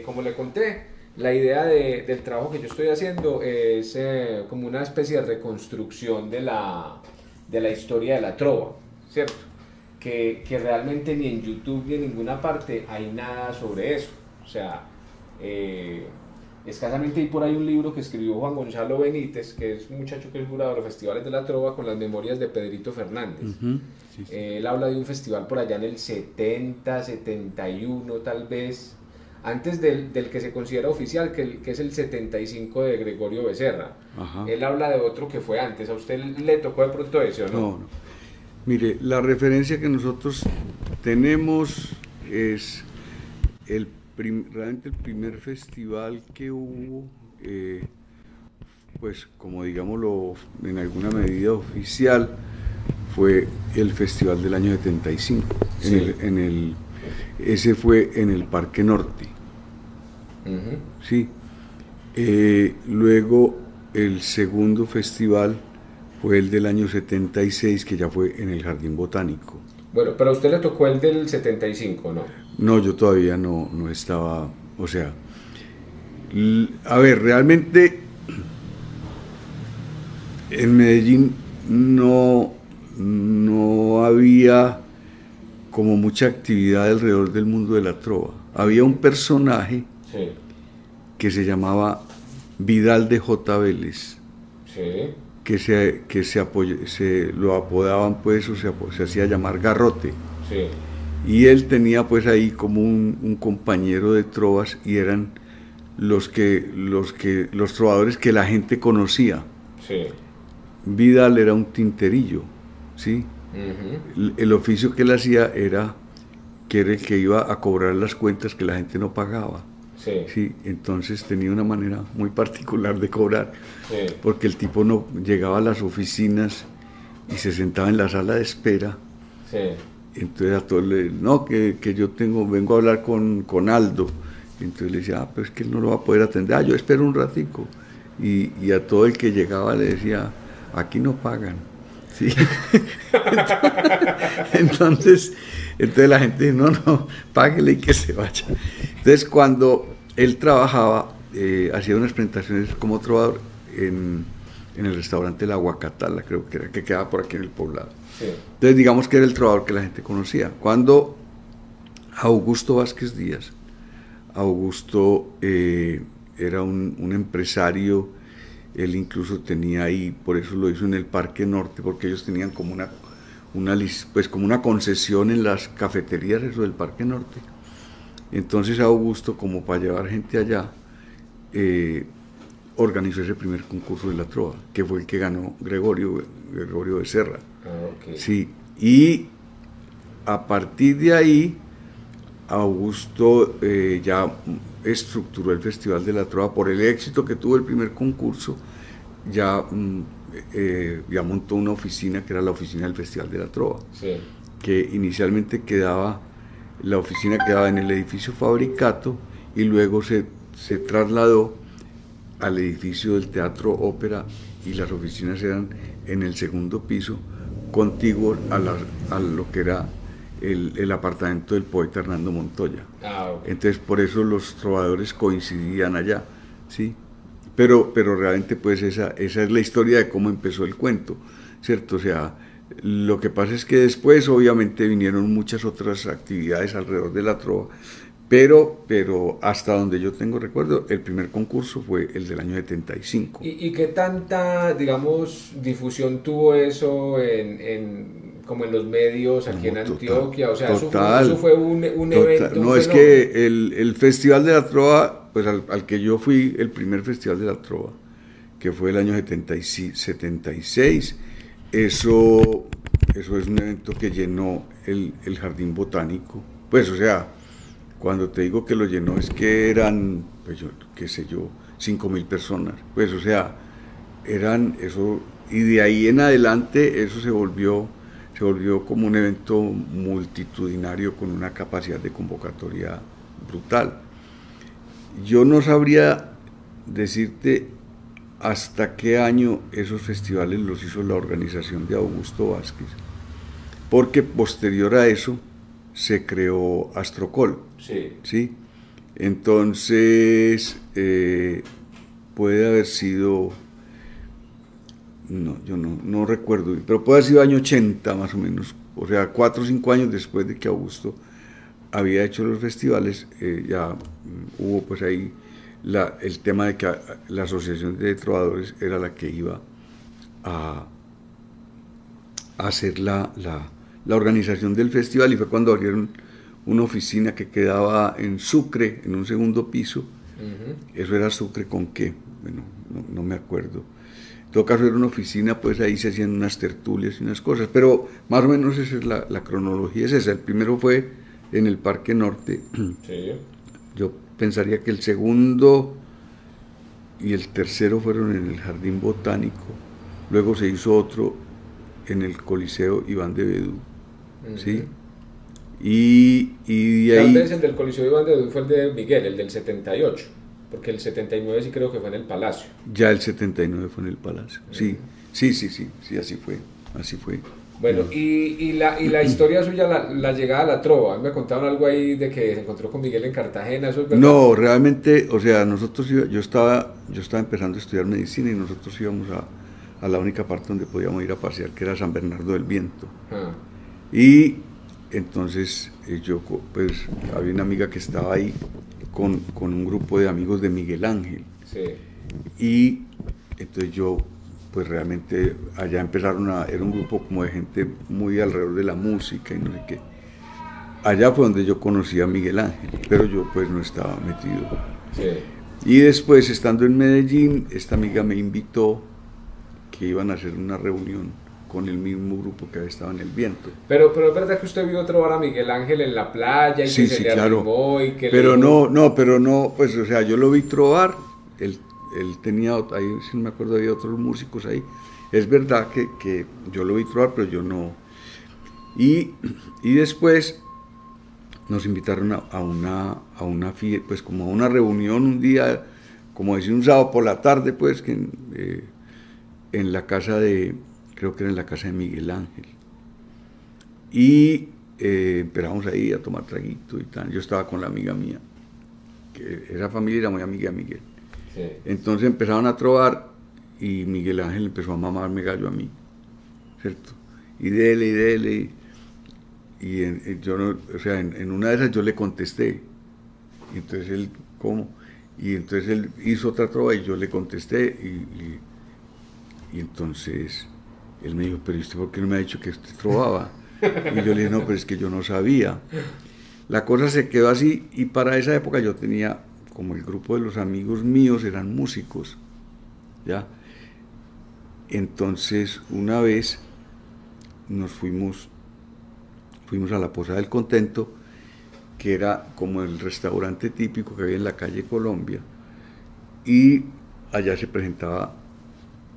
Como le conté, la idea del trabajo que yo estoy haciendo es como una especie de reconstrucción de la historia de la trova, ¿cierto? Que realmente ni en YouTube ni en ninguna parte hay nada sobre eso. O sea, eh, escasamente hay por ahí un libro que escribió Juan Gonzalo Benítez, que es un muchacho que es jurado de los festivales de la trova, con las memorias de Pedrito Fernández. Sí, sí. Él habla de un festival por allá en el 70, 71 tal vez, antes del que se considera oficial, que es el 75 de Gregorio Becerra. Ajá. Él habla de otro que fue antes. ¿A usted le tocó de pronto ese o no? No, no. Mire, la referencia que nosotros tenemos es realmente el primer festival que hubo, pues como digámoslo en alguna medida oficial, fue el festival del año 75. Sí. Ese fue en el Parque Norte. Ujú. Sí. Luego el segundo festival fue el del año 76, que ya fue en el Jardín Botánico. Bueno, pero a usted le tocó el del 75, ¿no? No, yo todavía no estaba, o sea, a ver, realmente en Medellín no había como mucha actividad alrededor del mundo de la trova. Había un personaje Sí, que se llamaba Vidal de J. Vélez, sí, que lo apodaban pues, o se hacía llamar Garrote. sí, Y él tenía pues ahí como un compañero de trovas y eran los trovadores que la gente conocía. sí. Vidal era un tinterillo, ¿sí? Ujú. El oficio que él hacía era que era el que iba a cobrar las cuentas que la gente no pagaba. Sí, Sí, entonces tenía una manera muy particular de cobrar, sí, porque el tipo no llegaba a las oficinas y se sentaba en la sala de espera. sí. Entonces a todos le no, que yo vengo a hablar con Aldo. Entonces le decía, pero es que él no lo va a poder atender. Yo espero un ratico. Y a todo el que llegaba le decía, aquí no pagan. ¿Sí? entonces, entonces la gente dice, no, páguele y que se vaya. Entonces cuando él trabajaba, hacía unas presentaciones como trovador en el restaurante La Guacatala, creo que era, que quedaba por aquí en el poblado. Sí. Entonces digamos que era el trovador que la gente conocía. Cuando Augusto Vázquez Díaz, Augusto era un empresario, él incluso tenía ahí, por eso lo hizo en el Parque Norte, porque ellos tenían como pues como una concesión en las cafeterías eso del Parque Norte. Entonces Augusto, como para llevar gente allá, organizó ese primer concurso de la trova, que fue el que ganó Gregorio Becerra. Ah, ok. Sí, y a partir de ahí, Augusto ya estructuró el Festival de la Trova por el éxito que tuvo el primer concurso, ya montó una oficina que era la oficina del Festival de la Trova, Sí. que inicialmente la oficina quedaba en el edificio Fabricato y luego se trasladó al edificio del Teatro Ópera y las oficinas eran en el segundo piso, contiguo a lo que era el apartamento del poeta Hernando Montoya. Ah, ok. Entonces por eso los trovadores coincidían allá, ¿sí? Pero realmente pues esa es la historia de cómo empezó el cuento, ¿cierto? O sea, lo que pasa es que después obviamente vinieron muchas otras actividades alrededor de la trova, pero hasta donde yo tengo recuerdo, el primer concurso fue el del año 75. ¿Y qué tanta, digamos, difusión tuvo eso como en los medios aquí en No, total, Antioquia? O sea, total, eso fue un total. evento, un No, es fenómeno. que el Festival de la Trova, pues al que yo fui, el primer Festival de la Trova, que fue el año 76, eso es un evento que llenó el Jardín Botánico. Pues, o sea, cuando te digo que lo llenó es que eran, pues yo, qué sé yo, 5.000 personas. Pues, o sea, eran eso, y de ahí en adelante eso se volvió como un evento multitudinario con una capacidad de convocatoria brutal. Yo no sabría decirte hasta qué año esos festivales los hizo la organización de Augusto Vázquez, porque posterior a eso se creó Astrocol, Sí. ¿sí? Entonces, puede haber sido, no, yo no recuerdo, pero puede haber sido año 80 más o menos, o sea, 4 o 5 años después de que Augusto había hecho los festivales, ya hubo pues ahí el tema de que la Asociación de Trovadores era la que iba a hacer la organización del festival, y fue cuando abrieron una oficina que quedaba en Sucre, en un segundo piso. Eso era Sucre con qué, bueno, no me acuerdo. En todo caso era una oficina, pues ahí se hacían unas tertulias y unas cosas, pero más o menos esa es la cronología, es esa. El primero fue en el Parque Norte. Sí. Yo pensaría que el segundo y el tercero fueron en el Jardín Botánico, luego se hizo otro en el Coliseo Iván de Bedú, ¿sí? Y de ahí... Tal vez el del Coliseo Iván de Bedú fue el de Miguel, el del 78, porque el 79 sí creo que fue en el Palacio. Ya el 79 fue en el Palacio, sí, así fue. Bueno, y la historia suya, la llegada a la trova, me contaron algo ahí de que se encontró con Miguel en Cartagena, ¿eso es verdad? No, realmente, o sea, yo estaba empezando a estudiar medicina, y nosotros íbamos a la única parte donde podíamos ir a pasear, que era San Bernardo del Viento. Y entonces yo, pues, había una amiga que estaba ahí con un grupo de amigos de Miguel Ángel. Sí. Y entonces yo, pues realmente allá empezaron era un grupo como de gente muy alrededor de la música y no sé qué. Allá fue donde yo conocí a Miguel Ángel, pero yo pues no estaba metido. Sí. Y después, estando en Medellín, esta amiga me invitó que iban a hacer una reunión con el mismo grupo que había estado en el Viento. Pero es verdad que usted vio trovar a Miguel Ángel en la playa y Sí, que se sí, le claro. arrimó y que Pero le... no, pues, o sea, yo lo vi trovar, él tenía, ahí, si no me acuerdo, había otros músicos ahí. Es verdad que yo lo vi trovar, pero yo no. Y después nos invitaron a una fiesta, pues como a una reunión un día, como decir un sábado por la tarde, pues, que en la casa creo que era en la casa de Miguel Ángel. Y empezamos ahí a tomar traguito y tal. Yo estaba con la amiga mía, que esa familia era muy amiga de Miguel. Sí. Entonces empezaron a trovar y Miguel Ángel empezó a mamarme gallo a mí, ¿cierto? Y dele. Y yo no, o sea, en una de esas yo le contesté. Y entonces él, ¿cómo? Y entonces él hizo otra trova y yo le contesté. Y entonces él me dijo, pero ¿usted por qué no me ha dicho que usted trovaba? Y yo le dije, no, pero es que yo no sabía. La cosa se quedó así, y para esa época yo tenía, como el grupo de los amigos míos eran músicos, ¿ya? Entonces una vez nos fuimos a la Posada del Contento, que era como el restaurante típico que había en la calle Colombia, y allá se presentaba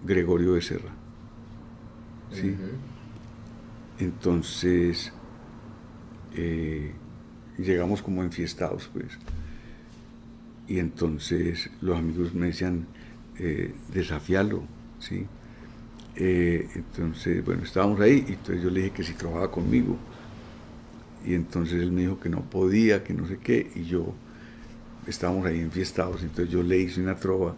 Gregorio Becerra, ¿sí? Entonces llegamos como enfiestados, pues, y entonces los amigos me decían, desafíalo, ¿sí? Entonces, bueno, estábamos ahí, y entonces yo le dije que si trabajaba conmigo, y entonces él me dijo que no podía, que no sé qué, y estábamos ahí enfiestados, entonces yo le hice una trova,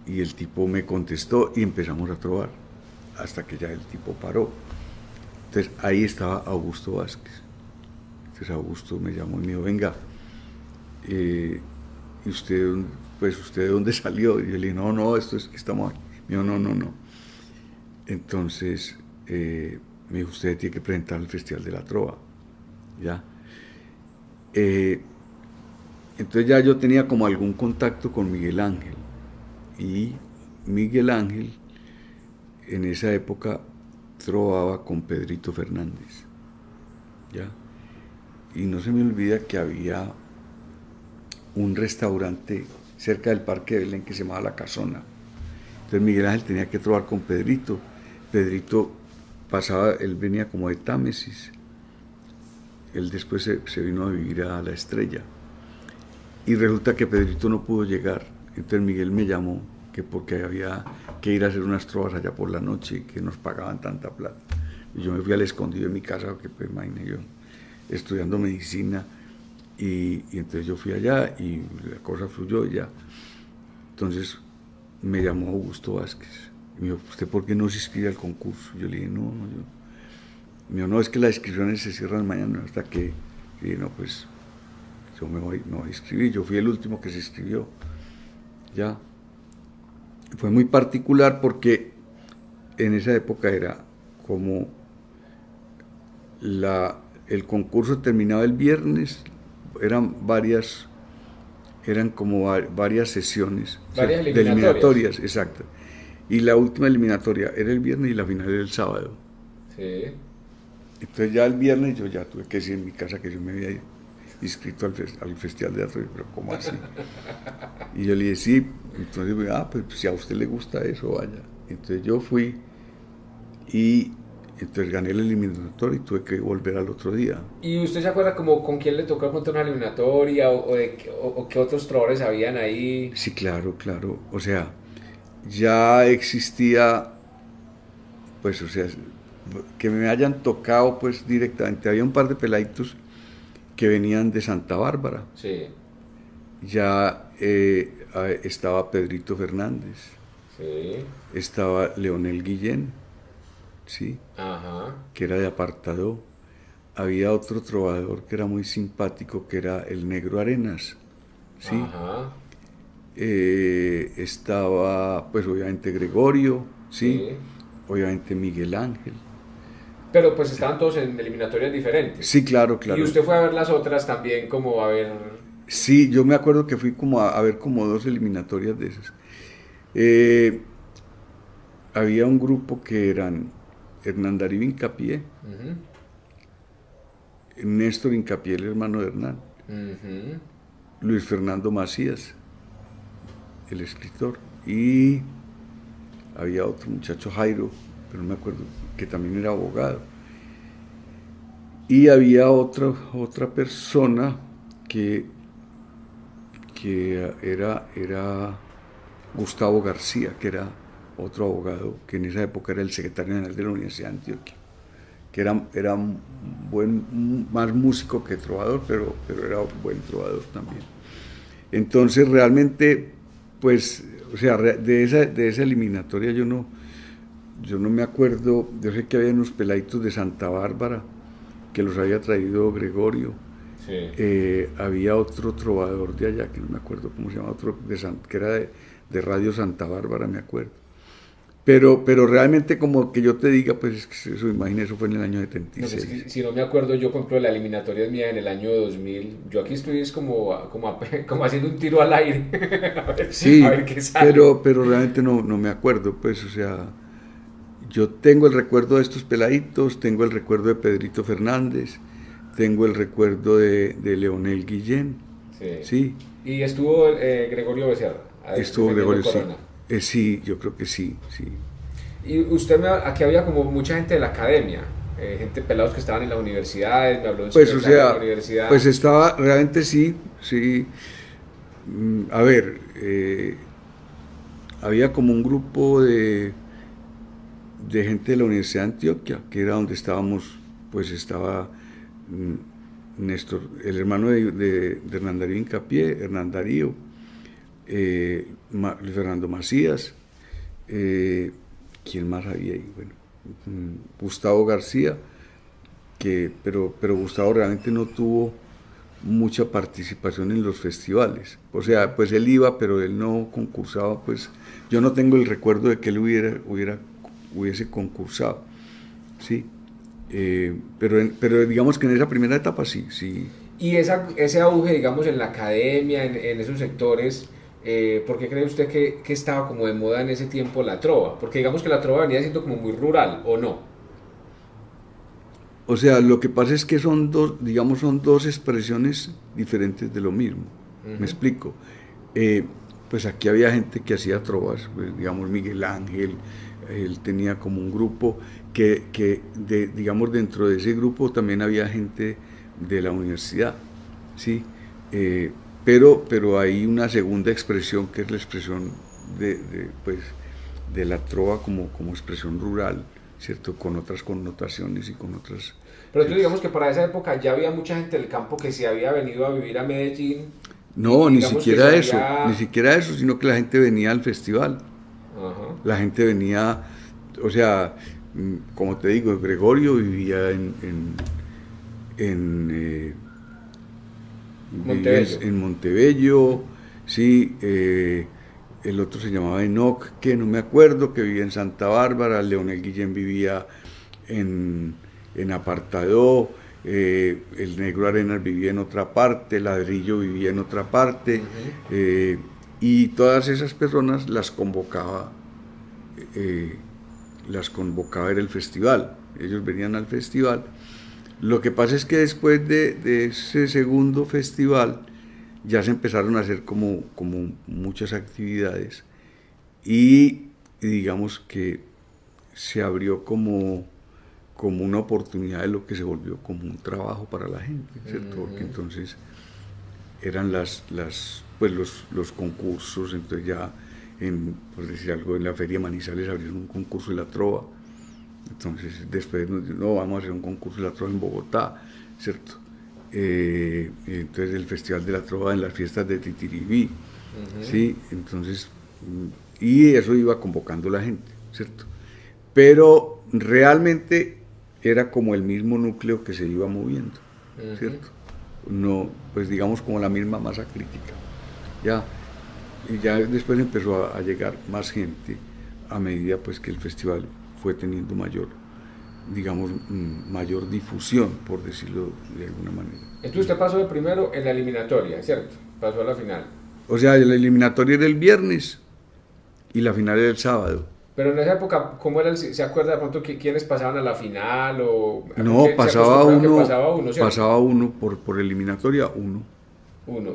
y el tipo me contestó, y empezamos a trovar, hasta que ya el tipo paró. Entonces ahí estaba Augusto Vázquez. Entonces Augusto me llamó y me dijo, venga, ¿y usted de dónde salió? Y yo le dije, no, esto es que estamos aquí. Me dijo, no. Entonces me dijo, usted tiene que presentar el Festival de la Trova, ¿ya? Entonces ya yo tenía como algún contacto con Miguel Ángel, y Miguel Ángel en esa época trovaba con Pedrito Fernández, ¿ya? Y no se me olvida que había un restaurante cerca del Parque de Belén que se llamaba La Casona. Entonces Miguel Ángel tenía que trovar con Pedrito. Pedrito él venía como de Támesis. Él después se vino a vivir a La Estrella. Y resulta que Pedrito no pudo llegar. Entonces Miguel me llamó, que porque había que ir a hacer unas trovas allá por la noche y que nos pagaban tanta plata. Y yo me fui al escondido de mi casa, porque pues imagínate yo, estudiando medicina, y entonces yo fui allá y la cosa fluyó y ya. Entonces me llamó Augusto Vázquez y me dijo, ¿usted por qué no se inscribe al concurso? Yo le dije, no, me dijo, no, es que las inscripciones se cierran mañana hasta que, y dije, no, pues yo me voy a inscribir. Yo fui el último que se inscribió, ya. Fue muy particular porque en esa época era como el concurso terminaba el viernes, eran como varias sesiones, Varias de eliminatorias, exacto. Y la última eliminatoria era el viernes y la final era el sábado. Sí. Entonces ya el viernes yo ya tuve que decir en mi casa que yo me había inscrito al Festival de Teatro, pero ¿cómo así? Y yo le dije, sí, entonces, pues si a usted le gusta eso, vaya. Entonces yo fui y entonces gané el eliminatorio y tuve que volver al otro día. ¿Y usted se acuerda como con quién le tocó contar una eliminatoria o qué otros trovadores habían ahí? Sí, claro. O sea, ya existía, pues, o sea, que me hayan tocado pues directamente. Había un par de peladitos que venían de Santa Bárbara. Sí. Ya estaba Pedrito Fernández. Sí. Estaba Leonel Guillén, ¿sí? Ajá. Que era de Apartadó. Había otro trovador que era muy simpático, que era el Negro Arenas, ¿sí? Ajá. Estaba, pues obviamente Gregorio, ¿sí? Sí. Obviamente Miguel Ángel. Pero pues estaban todos en eliminatorias diferentes. Sí, claro. Y usted fue a ver las otras también, como a ver... Sí, yo me acuerdo que fui como a ver como 2 eliminatorias de esas. Había un grupo que eran Hernán Darío Hincapié, Ujú, Néstor Hincapié, el hermano de Hernán, ujú. Luis Fernando Macías, el escritor, y había otro muchacho, Jairo, pero no me acuerdo, que también era abogado. Y había otra persona que era Gustavo García, que era otro abogado, que en esa época era el secretario general de la Universidad de Antioquia, que era más músico que trovador, pero era un buen trovador también. Entonces realmente, pues, o sea, de esa eliminatoria yo no me acuerdo. Yo sé que había unos peladitos de Santa Bárbara que los había traído Gregorio. Sí. Había otro trovador de allá, que no me acuerdo cómo se llama, que era de Radio Santa Bárbara, me acuerdo. Pero realmente como que yo te diga, pues es que eso, imagínate, eso fue en el año No, 76. pues, si no me acuerdo, yo por ejemplo la eliminatoria mía en el año 2000. Yo aquí estoy es como haciendo un tiro al aire. Sí, a ver qué sale. pero realmente no me acuerdo, pues, o sea, yo tengo el recuerdo de estos peladitos, tengo el recuerdo de Pedrito Fernández, tengo el recuerdo de Leonel Guillén, Sí. sí, Y estuvo Gregorio Becerra. estuvo defendiendo Gregorio, sí, Corona. sí, yo creo que sí. Y aquí había como mucha gente de la academia, gente pelados que estaban en las universidades, me habló de un Pues, o secretario de la sea, universidad. pues estaba, realmente sí. A ver, había como un grupo de gente de la Universidad de Antioquia, que era donde estábamos, pues estaba Néstor, el hermano de Hernán Darío Hincapié, Hernán Darío, Luis Fernando Macías, ¿quién más había ahí? Bueno, Gustavo García, pero Gustavo realmente no tuvo mucha participación en los festivales. O sea, pues él iba, pero él no concursaba, pues yo no tengo el recuerdo de que él hubiese concursado, ¿sí? Pero digamos que en esa primera etapa sí. Y ese auge, digamos, en la academia, en esos sectores, ¿por qué cree usted que estaba como de moda en ese tiempo la trova? Porque digamos que la trova venía siendo como muy rural, ¿o no? O sea, lo que pasa es que son dos expresiones diferentes de lo mismo. Uh-huh. Me explico. Pues aquí había gente que hacía trovas, pues, digamos Miguel Ángel, él tenía como un grupo digamos, dentro de ese grupo también había gente de la universidad, ¿sí? Pero hay una segunda expresión que es la expresión de la trova como expresión rural, ¿cierto? Con otras connotaciones y con otras Pero tú digamos que para esa época ya había mucha gente del campo que se había venido a vivir a Medellín. No, ni siquiera eso, había... ni siquiera eso, sino que la gente venía al festival. Ajá. La gente venía, o sea, como te digo, Gregorio vivía Montebello. en Montebello, sí, el otro se llamaba Enoch, que no me acuerdo, que vivía en Santa Bárbara, Leonel Guillén vivía en Apartadó, el Negro Arenas vivía en otra parte, Ladrillo vivía en otra parte, y todas esas personas las convocaba era el festival. Ellos venían al festival. Lo que pasa es que después de ese segundo festival ya se empezaron a hacer como muchas actividades y digamos que se abrió como una oportunidad de lo que se volvió como un trabajo para la gente, ¿cierto? Porque entonces eran los concursos, entonces ya por decir algo, en la Feria Manizales abrieron un concurso de la trova, entonces después no, vamos a hacer un concurso de la trova en Bogotá, ¿cierto? Entonces el Festival de la Trova en las fiestas de Titiribí, ¿sí? Entonces, y eso iba convocando a la gente, ¿cierto? Pero realmente era como el mismo núcleo que se iba moviendo, ¿cierto? No, pues digamos como la misma masa crítica, ya. Y ya después empezó a llegar más gente a medida pues que el festival fue teniendo mayor difusión, por decirlo de alguna manera. Entonces usted pasó de primero en la eliminatoria, ¿cierto? Pasó a la final. O sea, la eliminatoria era el viernes y la final era el sábado. Pero en esa época, ¿cómo era ¿se acuerda de pronto quiénes pasaban a la final? No, pasaba uno, uno por eliminatoria, uno.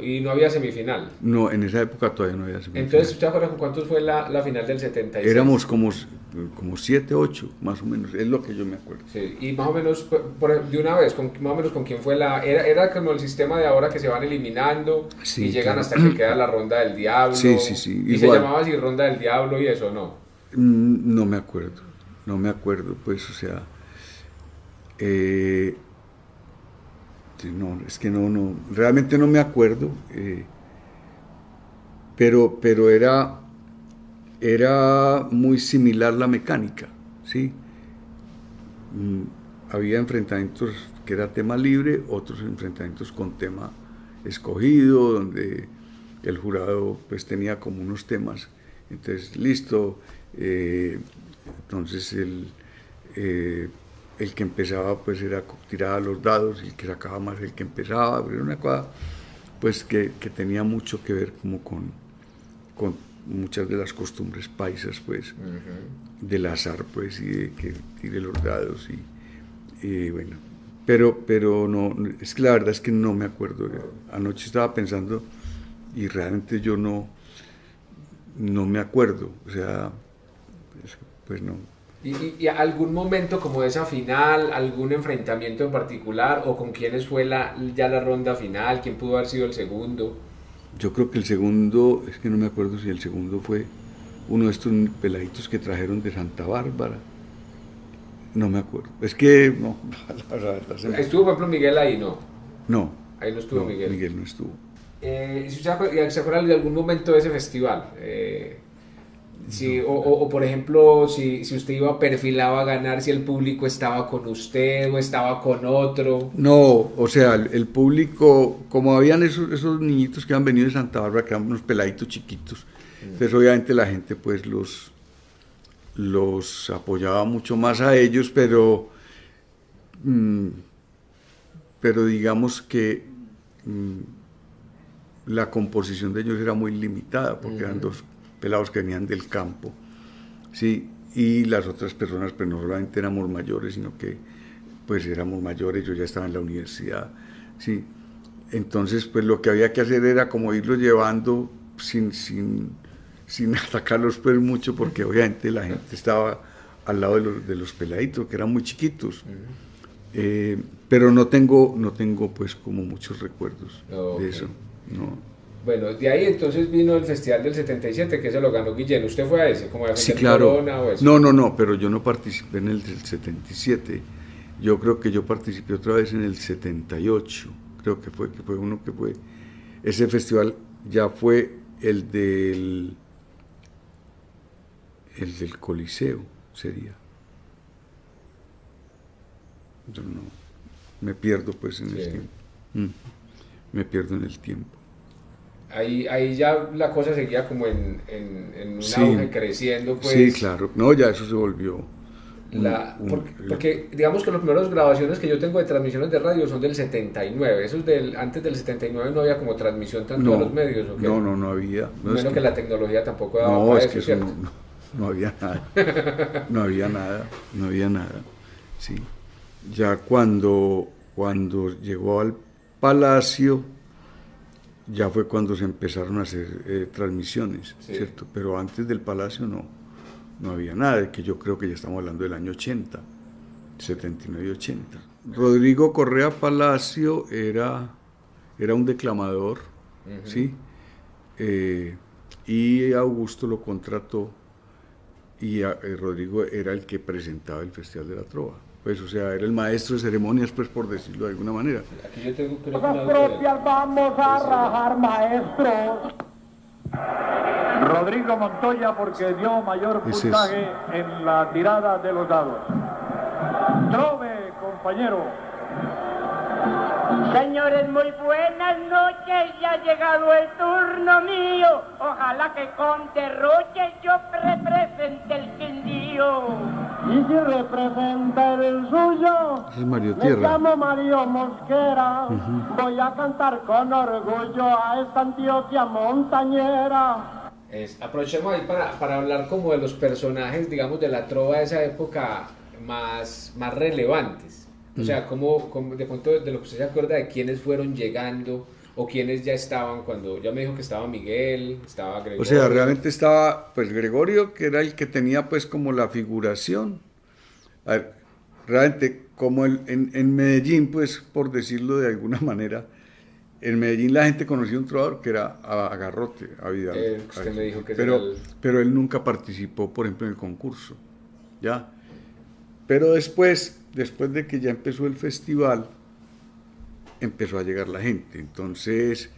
Y no había semifinal. No, en esa época todavía no había semifinal. Entonces, ¿usted acuerda con cuántos fue la final del 76? Éramos como 7, 8, más o menos, es lo que yo me acuerdo. Sí, y más o menos, de una vez, más o menos con quién fue era como el sistema de ahora que se van eliminando y llegan hasta que queda la ronda del diablo. Sí. Y igual. Se llamaba así ronda del diablo y eso, ¿no? No me acuerdo, pues, o sea... no, es que no, realmente no me acuerdo, pero era muy similar la mecánica, ¿sí? Había enfrentamientos que era tema libre, otros enfrentamientos con tema escogido, donde el jurado pues tenía como unos temas, entonces listo, entonces el que empezaba pues tiraba los dados y el que sacaba más el que empezaba, pero era una cosa pues que tenía mucho que ver como con muchas de las costumbres paisas pues, del azar pues y de que tire los dados y bueno, pero no, es que la verdad es que no me acuerdo, anoche estaba pensando y realmente yo no me acuerdo, o sea, pues no. ¿Y algún momento como de esa final, algún enfrentamiento en particular, o con quiénes fue ya la ronda final, quién pudo haber sido el segundo? Yo creo que el segundo, es que no me acuerdo si el segundo fue uno de estos peladitos que trajeron de Santa Bárbara, no me acuerdo, es que no, la verdad ¿Estuvo por ejemplo Miguel ahí, no? No. Ahí no estuvo Miguel. Miguel no estuvo. Si usted se acuerda de algún momento de ese festival, sí, o por ejemplo, si usted perfilado a ganar, si el público estaba con usted o estaba con otro. No, o sea, el público, como habían esos niñitos que han venido de Santa Bárbara, que eran unos peladitos chiquitos, entonces obviamente la gente pues los apoyaba mucho más a ellos, pero digamos que la composición de ellos era muy limitada, porque eran dos pelados que venían del campo, ¿sí? Y las otras personas pues no solamente éramos mayores, sino que pues éramos mayores, yo ya estaba en la universidad, ¿sí? Entonces pues lo que había que hacer era como irlos llevando sin atacarlos pues mucho, porque obviamente la gente estaba al lado de los peladitos, que eran muy chiquitos, pero no tengo pues como muchos recuerdos de eso, no. Bueno, de ahí entonces vino el Festival del 77, que se lo ganó Guillén. ¿Usted fue a ese? ¿Como a sí, claro. Corona o eso? No, pero yo no participé en el del 77. Yo creo que yo participé otra vez en el 78, creo que fue uno que fue, ese festival ya fue el del Coliseo, sería. Yo no, me pierdo pues en el tiempo. Me pierdo en el tiempo. Ahí ya la cosa seguía como en un auge creciendo, pues. Sí, claro. No, ya eso se volvió. Porque digamos que las primeras grabaciones que yo tengo de transmisiones de radio son del 79. Eso es antes del 79 no había como transmisión tanto de los medios, ¿o qué? No había. Menos que la tecnología tampoco daba para eso, ¿cierto? No había nada. No había nada. Sí. Ya cuando llegó al Palacio, ya fue cuando se empezaron a hacer transmisiones, ¿cierto? Pero antes del Palacio no había nada, que yo creo que ya estamos hablando del año 80, 79 y 80. Rodrigo Correa Palacio era un declamador, ¿sí? Y Augusto lo contrató y Rodrigo era el que presentaba el Festival de la Trova. Pues, o sea, era el maestro de ceremonias, pues, por decirlo de alguna manera. Aquí yo tengo Cosas propias vamos a rajar, maestros. Rodrigo Montoya, porque dio mayor puntaje en la tirada de los dados. Trove, compañero. Señores, muy buenas noches, ya ha llegado el turno mío. Ojalá que con derroche yo represente el quindío. Y si representa el suyo, es Mario me Tierra. llamo Mario Mosquera. Voy a cantar con orgullo a esta Antioquia montañera. Aprovechemos ahí para hablar como de los personajes, digamos, de la trova de esa época más relevantes. O sea, como de pronto de lo que usted se acuerda de quiénes fueron llegando o quiénes ya estaban cuando, ya me dijo que estaba Miguel, estaba Gregorio. O sea, realmente estaba pues Gregorio, que era el que tenía pues como la figuración. A ver, realmente como en Medellín, pues por decirlo de alguna manera, en Medellín la gente conocía un trovador que era a Garrote, a Vidal. Usted me dijo que pero él nunca participó, por ejemplo, en el concurso, ¿ya? Pero después de que ya empezó el festival, empezó a llegar la gente. Entonces,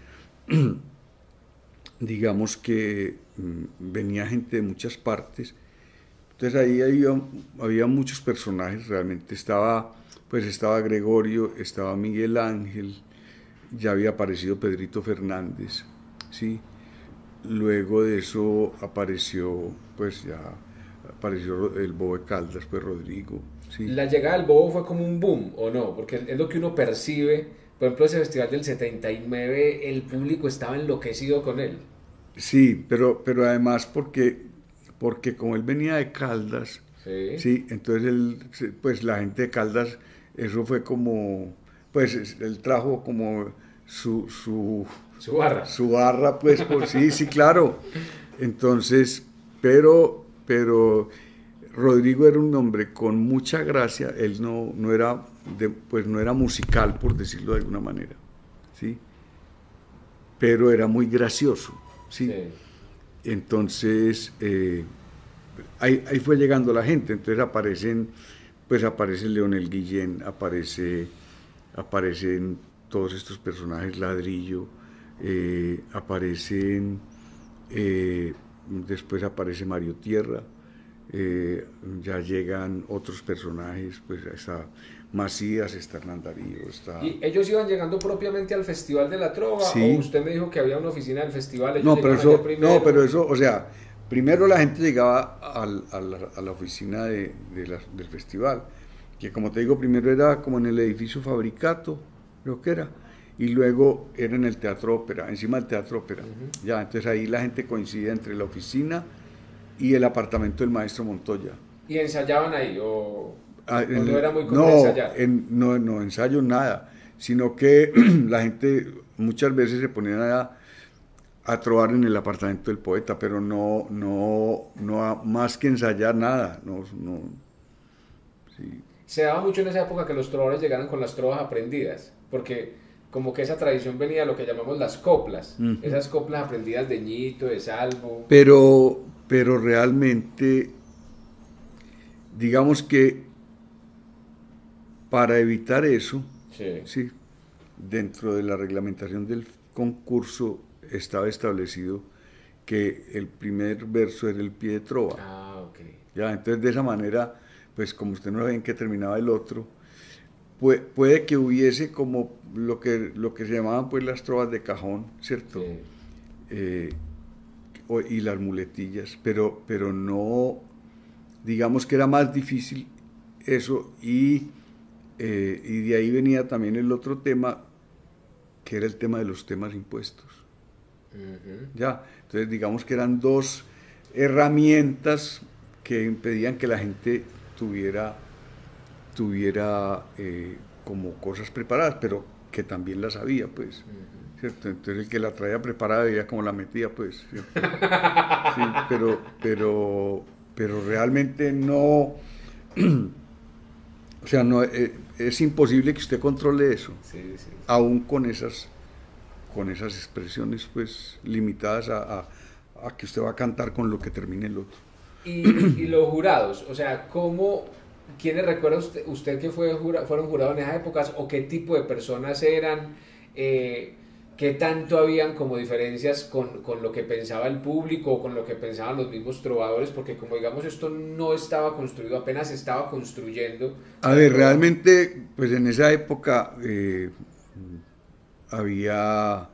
digamos que venía gente de muchas partes. Entonces ahí había muchos personajes realmente. Estaba Gregorio, estaba Miguel Ángel, ya había aparecido Pedrito Fernández, ¿sí? Luego de eso apareció el Bobo de Caldas, pues Rodrigo. Sí. La llegada del Bobo fue como un boom, ¿o no? Porque es lo que uno percibe. Por ejemplo, ese festival del 79, el público estaba enloquecido con él. Sí, pero además porque como él venía de Caldas, sí, entonces pues la gente de Caldas, eso fue como, pues él trajo como su barra. Su barra, pues, sí, claro. Entonces, pero Rodrigo era un hombre con mucha gracia. Él no era musical, por decirlo de alguna manera, ¿sí? Pero era muy gracioso, ¿sí? Entonces, ahí fue llegando la gente. Entonces aparece Leonel Guillén, aparecen todos estos personajes, Ladrillo, después aparece Mario Tierra. Ya llegan otros personajes, pues está Macías, está Hernán Darío, está... ¿Y ellos iban llegando propiamente al Festival de la Trova? Sí. ¿O usted me dijo que había una oficina del festival? No, pero eso, o sea, primero la gente llegaba a la oficina del festival, que como te digo, primero era como en el edificio Fabricato, creo que era, y luego era en el Teatro Ópera, encima del Teatro Ópera. Ya, entonces ahí la gente coincide entre la oficina y el apartamento del maestro Montoya. ¿Y ensayaban ahí o no era muy común ensayar? No ensayo nada, sino que la gente muchas veces se ponían a trovar en el apartamento del poeta, pero no más que ensayar nada. Sí. Se daba mucho en esa época que los trovadores llegaran con las trovas aprendidas, porque como que esa tradición venía de lo que llamamos las coplas, esas coplas aprendidas de Ñito, de Salvo. Pero realmente, digamos que para evitar eso, Sí. sí, dentro de la reglamentación del concurso estaba establecido que el primer verso era el pie de trova. Ah, ok. Ya, entonces de esa manera, pues como usted no sabía en qué terminaba el otro, puede que hubiese como lo que se llamaban pues las trovas de cajón, ¿cierto? Sí. Y las muletillas, pero no, digamos que era más difícil eso, y de ahí venía también el otro tema, que era el tema de los temas impuestos. Ya, entonces digamos que eran dos herramientas que impedían que la gente tuviera como cosas preparadas, pero que también las sabía, pues, ¿cierto? Entonces el que la traía preparada veía cómo la metía, pues, ¿cierto? Sí, pero realmente no, o sea, no, es imposible que usted controle eso, Sí, sí. aún con esas expresiones pues limitadas a que usted va a cantar con lo que termine el otro. Y los jurados, o sea, ¿quiénes recuerda usted que fueron jurados en esas épocas, o qué tipo de personas eran? ¿Qué tanto habían como diferencias con lo que pensaba el público o con lo que pensaban los mismos trovadores? Porque como digamos esto no estaba construido, apenas se estaba construyendo. A ver, realmente pues en esa época había,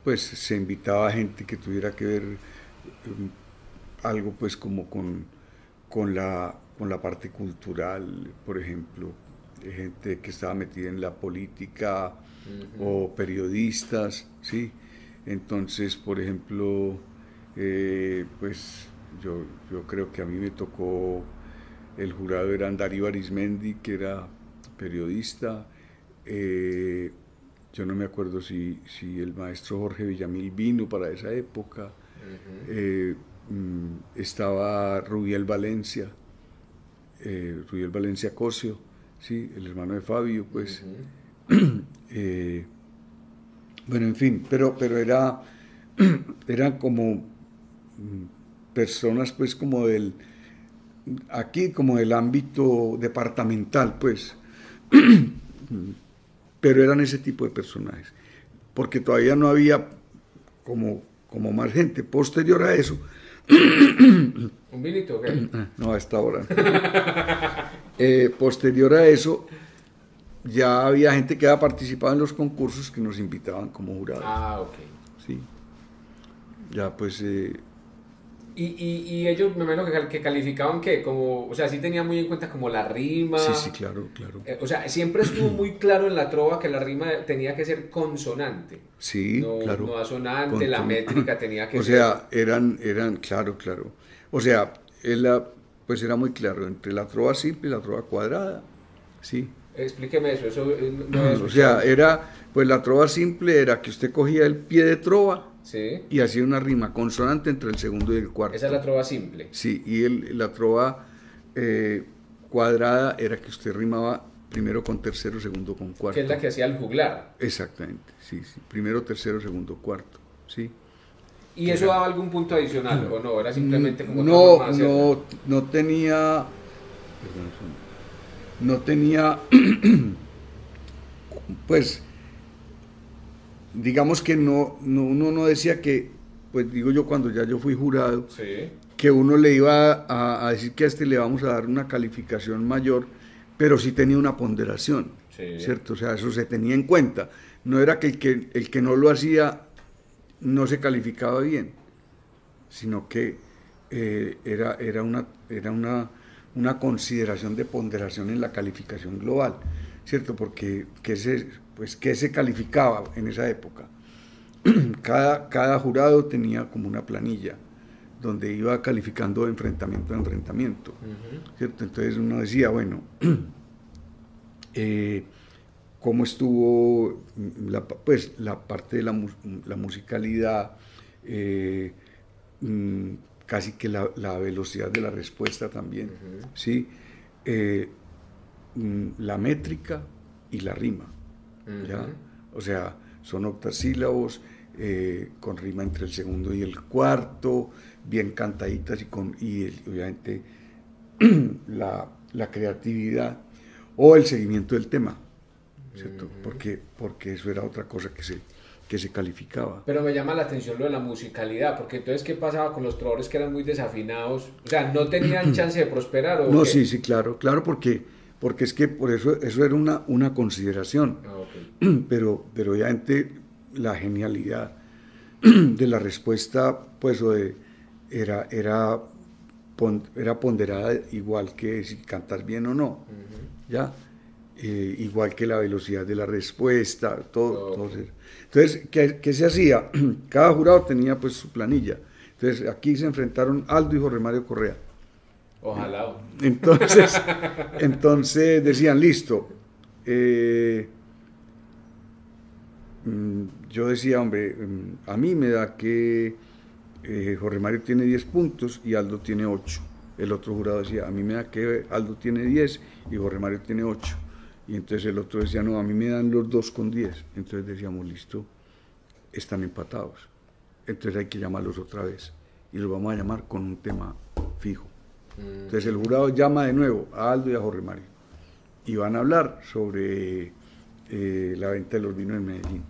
pues se invitaba a gente que tuviera que ver algo pues como con la parte cultural, por ejemplo, gente que estaba metida en la política o periodistas, ¿sí? Entonces, por ejemplo, pues yo creo que a mí me tocó, el jurado era Darío Arizmendi, que era periodista. Yo no me acuerdo si el maestro Jorge Villamil vino para esa época. Estaba Rubiel Valencia Cosio, ¿sí? El hermano de Fabio, pues. Bueno, en fin, pero eran como personas, pues, como aquí como del ámbito departamental, pues. Pero eran ese tipo de personajes, porque todavía no había como más gente. Posterior a eso, ¿Un vinito o qué? no, a esta hora. Posterior a eso, ya había gente que había participado en los concursos que nos invitaban como jurados. Ah, ok. Sí. Ya, pues. Y ellos, me imagino que calificaban que, como, o sea, sí tenían muy en cuenta como la rima. Sí, claro. O sea, siempre estuvo muy claro en la trova que la rima tenía que ser consonante. Sí, claro. No asonante, la métrica tenía que ser. O sea, eran, claro. O sea, pues era muy claro entre la trova simple y la trova cuadrada. Sí. Explíqueme eso o sea, pues la trova simple era que usted cogía el pie de trova. Sí. Y hacía una rima consonante entre el segundo y el cuarto. Esa es la trova simple. Sí, y la trova cuadrada era que usted rimaba primero con tercero, segundo con cuarto. Que es la que hacía el juglar. Exactamente, sí. Primero, tercero, segundo, cuarto, sí. ¿Y eso daba algún punto adicional o no? Era simplemente como no tenía, pues, digamos que uno no decía que, pues digo yo cuando ya yo fui jurado, sí, que uno le iba a decir que a este le vamos a dar una calificación mayor, pero sí tenía una ponderación, sí, ¿cierto? O sea, eso se tenía en cuenta. No era que el que no lo hacía no se calificaba bien, sino que era una consideración de ponderación en la calificación global, ¿cierto? Porque ¿qué se calificaba en esa época? Cada jurado tenía como una planilla donde iba calificando enfrentamiento a enfrentamiento, ¿cierto? Entonces uno decía, bueno, cómo estuvo la parte de la musicalidad, casi que la velocidad de la respuesta también, ¿sí? La métrica y la rima, ¿ya? O sea, son octasílabos, con rima entre el segundo y el cuarto, bien cantaditas y obviamente la creatividad. o el seguimiento del tema, ¿cierto? Porque eso era otra cosa que se calificaba. Pero me llama la atención lo de la musicalidad, porque entonces, ¿qué pasaba con los trovadores que eran muy desafinados? O sea, ¿no tenían chance de prosperar? ¿O no, qué? sí, claro, porque es que por eso era una consideración. Okay. Pero obviamente la genialidad de la respuesta, pues, era ponderada igual que si cantas bien o no, ¿ya? Igual que la velocidad de la respuesta, todo eso. Entonces, ¿qué se hacía? Cada jurado tenía pues su planilla. Entonces, aquí se enfrentaron Aldo y Jorge Mario Correa. Ojalá. Entonces decían, listo. Yo decía, hombre, a mí me da que Jorge Mario tiene 10 puntos y Aldo tiene 8. El otro jurado decía, a mí me da que Aldo tiene 10 y Jorge Mario tiene 8. Y entonces el otro decía, no, a mí me dan los dos con 10. Entonces decíamos, listo, están empatados. Entonces hay que llamarlos otra vez. Y los vamos a llamar con un tema fijo. Entonces el jurado llama de nuevo a Aldo y a Jorge Mario. Y van a hablar sobre la venta de los vinos en Medellín.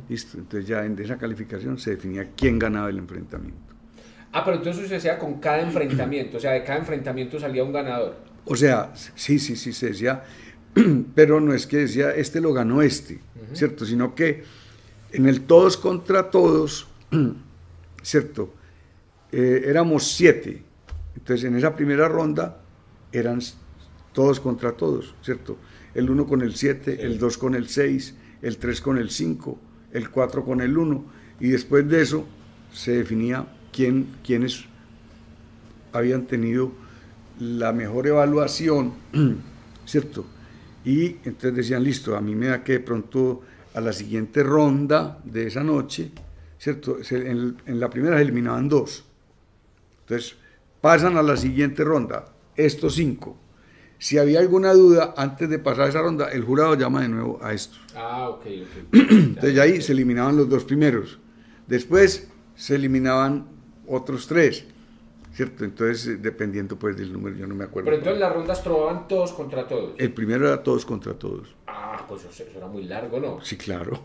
Listo. Entonces ya en esa calificación se definía quién ganaba el enfrentamiento. Pero entonces se hacía con cada enfrentamiento. O sea, de cada enfrentamiento salía un ganador. O sea, sí, se decía... Pero no es que decía, este lo ganó ¿cierto? Sino que en el todos contra todos, ¿cierto? Éramos 7. Entonces, en esa primera ronda eran todos contra todos, ¿cierto? El 1 con el 7, el 2 con el 6, el 3 con el 5, el 4 con el 1. Y después de eso se definía quiénes habían tenido la mejor evaluación, ¿cierto? Y entonces decían, listo, a mí me da que de pronto a la siguiente ronda de esa noche, ¿cierto? En la primera se eliminaban 2. Entonces pasan a la siguiente ronda, estos 5. Si había alguna duda antes de pasar esa ronda, el jurado llama de nuevo a estos. Ok. Entonces ya ahí se eliminaban los 2 primeros. Después se eliminaban otros 3. ¿Cierto? Entonces, dependiendo pues del número, yo no me acuerdo. Pero entonces las rondas trovaban todos contra todos. El primero era todos contra todos. Pues eso era muy largo, ¿no? Sí, claro.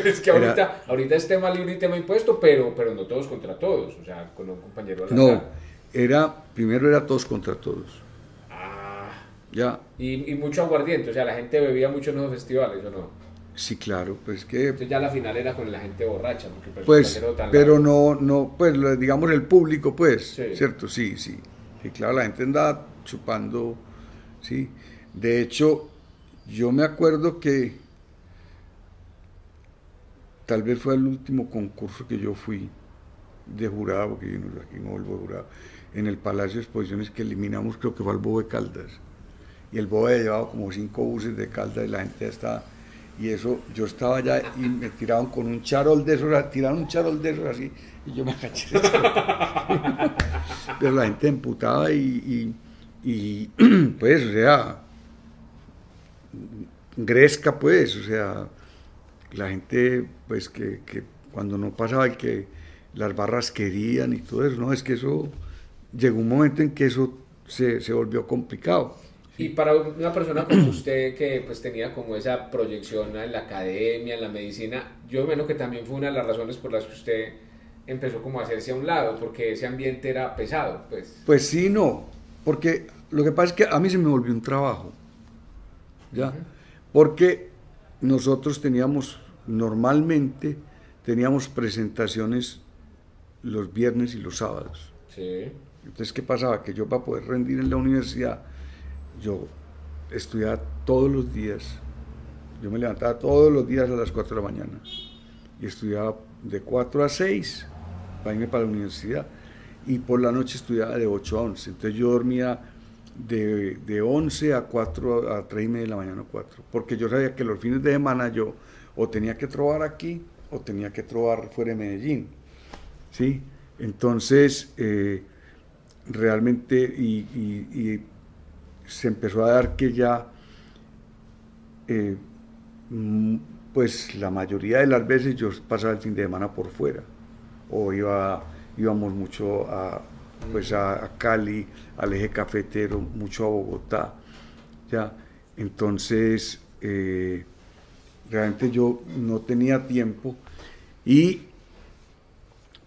Es que ahorita es tema libre y tema impuesto, pero no todos contra todos. O sea, con un compañero al azar. No, primero era todos contra todos. Ya. Y mucho aguardiente, o sea, la gente bebía mucho en los festivales, ¿o no? Sí, claro, pues que... Entonces ya la final era con la gente borracha, porque pues, pero no, pues digamos el público, pues, sí. ¿Cierto? Sí, claro, la gente andaba chupando, sí. De hecho, yo me acuerdo que tal vez fue el último concurso que yo fui de jurado, porque yo aquí no vuelvo de jurado, en el Palacio de Exposiciones que eliminamos, creo que fue al Bobo de Caldas. Y el Bobo había llevado como 5 buses de Caldas y la gente ya estaba... Y eso, yo estaba allá y me tiraban con un charol de esos, así, y yo me agaché. Pero la gente emputaba y pues, o sea, gresca, pues, o sea, la gente, pues, que cuando no pasaba el que las barras querían y todo eso, no, es que eso, llegó un momento en que eso se volvió complicado. Y para una persona como usted que pues tenía como esa proyección en la academia, en la medicina, yo menos que también fue una de las razones por las que usted empezó como a hacerse a un lado, porque ese ambiente era pesado, pues. Pues sí, no, porque lo que pasa es que a mí se me volvió un trabajo, ¿ya? Porque nosotros normalmente teníamos presentaciones los viernes y los sábados. Sí. Entonces, ¿qué pasaba? Que yo para poder rendir en la universidad, yo estudiaba todos los días, yo me levantaba todos los días a las 4 de la mañana y estudiaba de 4 a 6 para irme para la universidad y por la noche estudiaba de 8 a 11, entonces yo dormía de 11 a 4 a 3 y media de la mañana 4, porque yo sabía que los fines de semana yo o tenía que trobar aquí o tenía que trobar fuera de Medellín, ¿sí? Entonces realmente y se empezó a dar que ya, pues la mayoría de las veces yo pasaba el fin de semana por fuera, o íbamos mucho a Cali, al eje cafetero, mucho a Bogotá, ya. Entonces, realmente yo no tenía tiempo y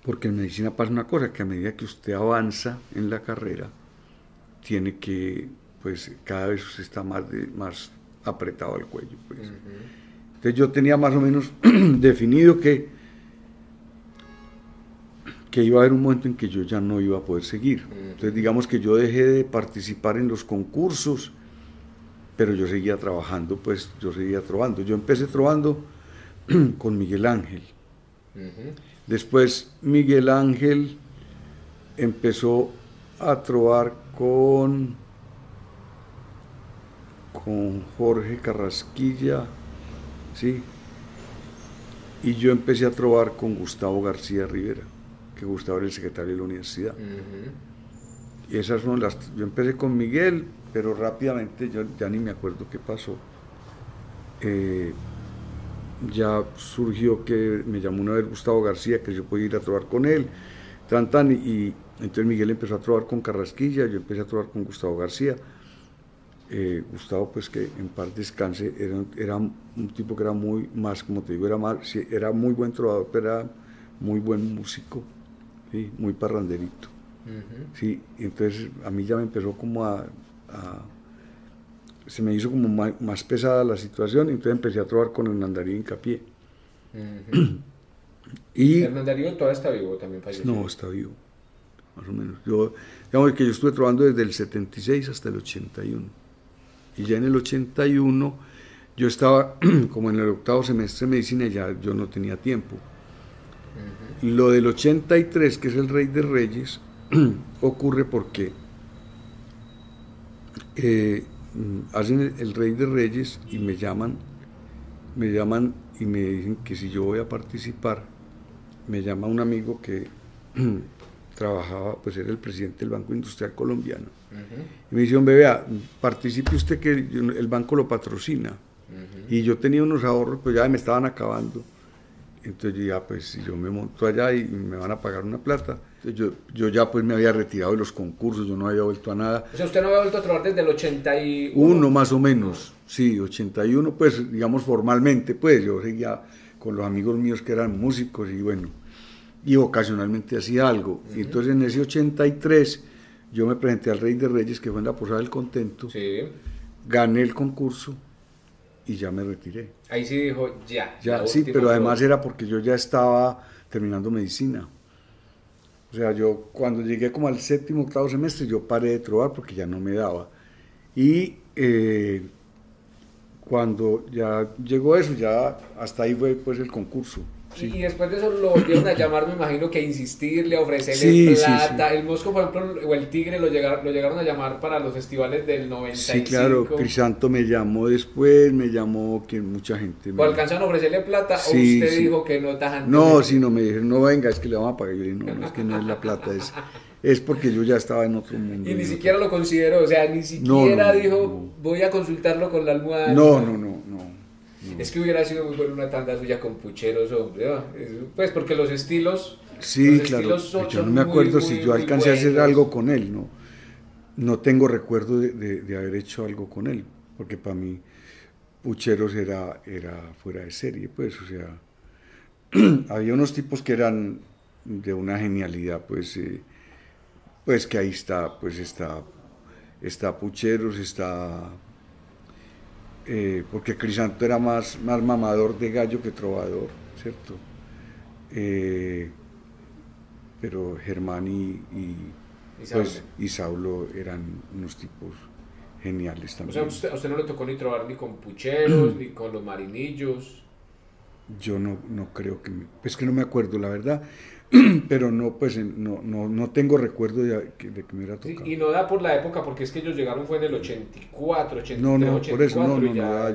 porque en medicina pasa una cosa, que a medida que usted avanza en la carrera, tiene que, pues cada vez usted está más apretado al cuello. Pues. Entonces yo tenía más o menos definido que iba a haber un momento en que yo ya no iba a poder seguir. Entonces digamos que yo dejé de participar en los concursos, pero yo seguía trabajando, pues yo seguía trovando. Yo empecé trovando con Miguel Ángel. Después Miguel Ángel empezó a trovar con Jorge Carrasquilla, ¿sí? Y yo empecé a trovar con Gustavo García Rivera, que Gustavo era el secretario de la universidad. Y esas son yo empecé con Miguel, pero rápidamente yo ya ni me acuerdo qué pasó. Ya surgió que me llamó una vez Gustavo García, que yo podía ir a trovar con él, y entonces Miguel empezó a trovar con Carrasquilla, yo empecé a trovar con Gustavo García. Gustavo, pues que en paz descanse, era un tipo que era como te digo, era muy buen trovador, pero era muy buen músico, ¿sí? Muy parranderito. Sí, y entonces a mí ya me empezó como se me hizo como más pesada la situación, y entonces empecé a trovar con Hernán Darío Hincapié. Y Hernán Darío todavía está vivo, también falleció. No, está vivo, más o menos. Digamos que yo estuve trovando desde el 76 hasta el 81. Y ya en el 81 yo estaba como en el octavo semestre de medicina y ya yo no tenía tiempo. Lo del 83, que es el Rey de Reyes, ocurre porque hacen el Rey de Reyes y me llaman y me dicen que si yo voy a participar. Me llama un amigo que trabajaba, pues era el presidente del Banco Industrial Colombiano. Y me dice: hombre, vea, participe usted, que el banco lo patrocina. Y yo tenía unos ahorros, pues ya me estaban acabando. Entonces yo ya, pues si yo me monto allá y me van a pagar una plata. Entonces yo ya pues me había retirado de los concursos, yo no había vuelto a nada. O sea, ¿usted no había vuelto a trabajar desde el 81? Uno más o menos, sí, 81, pues digamos formalmente, pues yo seguía con los amigos míos que eran músicos y bueno, y ocasionalmente hacía algo. Y entonces en ese 83 yo me presenté al Rey de Reyes, que fue en la Posada del Contento, gané el concurso y ya me retiré. Ahí sí dijo, ya. Sí, pero además era porque yo ya estaba terminando medicina. O sea, yo cuando llegué como al séptimo, octavo semestre, yo paré de trovar porque ya no me daba. Y cuando ya llegó eso, ya hasta ahí fue pues el concurso. Sí. Y después de eso lo volvieron a llamar, me imagino que a insistirle, a ofrecerle plata. Sí. El Mosco, por ejemplo, o el Tigre lo llegaron a llamar para los festivales del 95. Sí, claro, Crisanto me llamó después, me llamó que mucha gente. ¿O alcanzaron a ofrecerle plata o usted dijo que no tajante? No, sí, no, me dijeron, no venga, es que le vamos a pagar. Yo dije, no, es que no es la plata, es porque yo ya estaba en otro mundo. Y ni siquiera lo consideró, o sea, ni siquiera dijo, voy a consultarlo con la almohada. No. Es que hubiera sido muy buena una tanda suya con pucheros, hombre, ¿no? Pues porque los estilos... Sí, claro, yo no me acuerdo si yo alcancé a hacer algo con él, no tengo recuerdo de haber hecho algo con él, porque para mí pucheros era fuera de serie, pues, o sea, había unos tipos que eran de una genialidad, pues que ahí está, pues está pucheros, está... porque Crisanto era más mamador de gallo que trovador, ¿cierto? Pero Germán y Saulo eran unos tipos geniales también. O sea, a usted no le tocó ni trovar ni con pucheros, ni con los marinillos. Yo no creo que... Es que no me acuerdo, la verdad, pero no, pues no tengo recuerdo de que me hubiera tocado. Sí, y no da por la época, porque es que ellos llegaron fue en el 84, 83, no, 84. Por eso,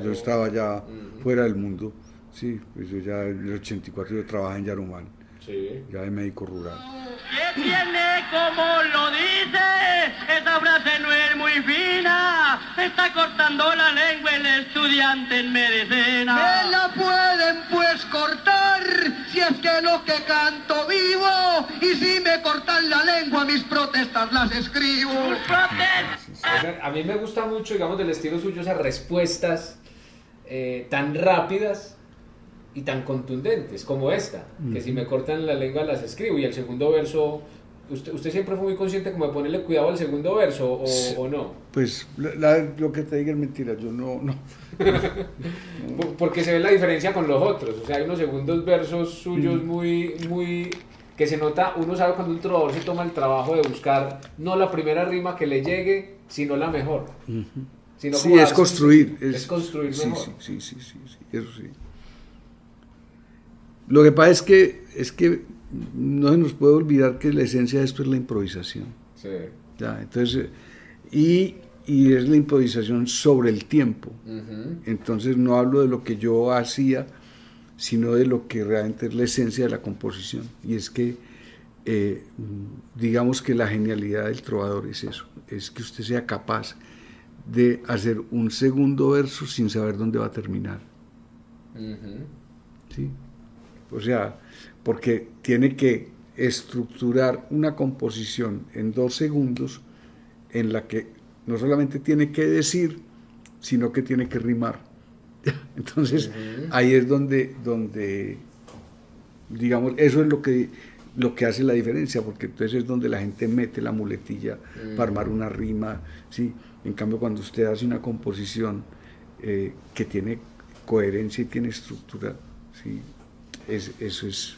yo estaba ya fuera del mundo. Sí, pues yo ya en el 84 yo trabajaba en Yarumán, ya de médico rural. ¿Qué tiene como lo dice? Esa frase no es muy fina. Está cortando la lengua el estudiante en medicina. Me la pueden pues cortar, si es que lo que canto vivo. Y si me cortan la lengua, mis protestas las escribo. Sí, A mí me gusta mucho, digamos, del estilo suyo, esas respuestas tan rápidas y tan contundentes como esta, que si me cortan la lengua las escribo, y el segundo verso, ¿usted siempre fue muy consciente como de ponerle cuidado al segundo verso o no? Pues lo que te diga es mentira, yo no. Porque se ve la diferencia con los otros, o sea, hay unos segundos versos suyos muy que se nota, uno sabe cuando un trovador se toma el trabajo de buscar no la primera rima que le llegue, sino la mejor. Sino sí, es construir. Es construir mejor. Sí, eso sí. Lo que pasa es que no se nos puede olvidar que la esencia de esto es la improvisación. Sí. Ya, entonces, y es la improvisación sobre el tiempo. Entonces no hablo de lo que yo hacía, sino de lo que realmente es la esencia de la composición. Y es que, digamos que la genialidad del trovador es eso, es que usted sea capaz de hacer un segundo verso sin saber dónde va a terminar. ¿Sí? O sea, porque tiene que estructurar una composición en 2 segundos en la que no solamente tiene que decir, sino que tiene que rimar. Entonces, ahí es donde, digamos, eso es lo que hace la diferencia, porque entonces es donde la gente mete la muletilla para armar una rima, ¿sí? En cambio, cuando usted hace una composición que tiene coherencia y tiene estructura, ¿sí? Eso es,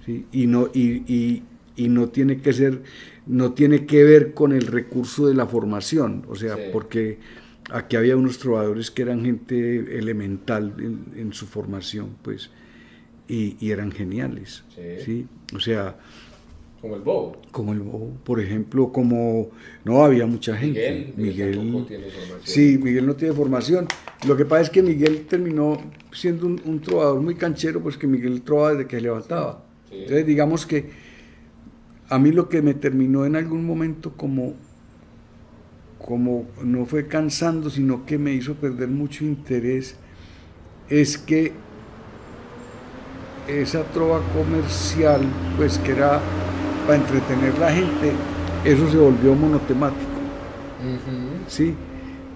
¿sí? Y no tiene que ser, no tiene que ver con el recurso de la formación, o sea, sí. Porque aquí había unos trovadores que eran gente elemental en su formación, pues, y eran geniales, ¿sí? O sea, como el Bobo. Como el Bobo, por ejemplo, no había mucha gente. Miguel tampoco tiene formación. Sí, Miguel no tiene formación. Lo que pasa es que Miguel terminó siendo un trovador muy canchero, pues que Miguel trova desde que se levantaba. Sí. Entonces, digamos que a mí lo que me terminó en algún momento como no fue cansando, sino que me hizo perder mucho interés, es que esa trova comercial, pues que era para entretener a la gente, eso se volvió monotemático, ¿sí?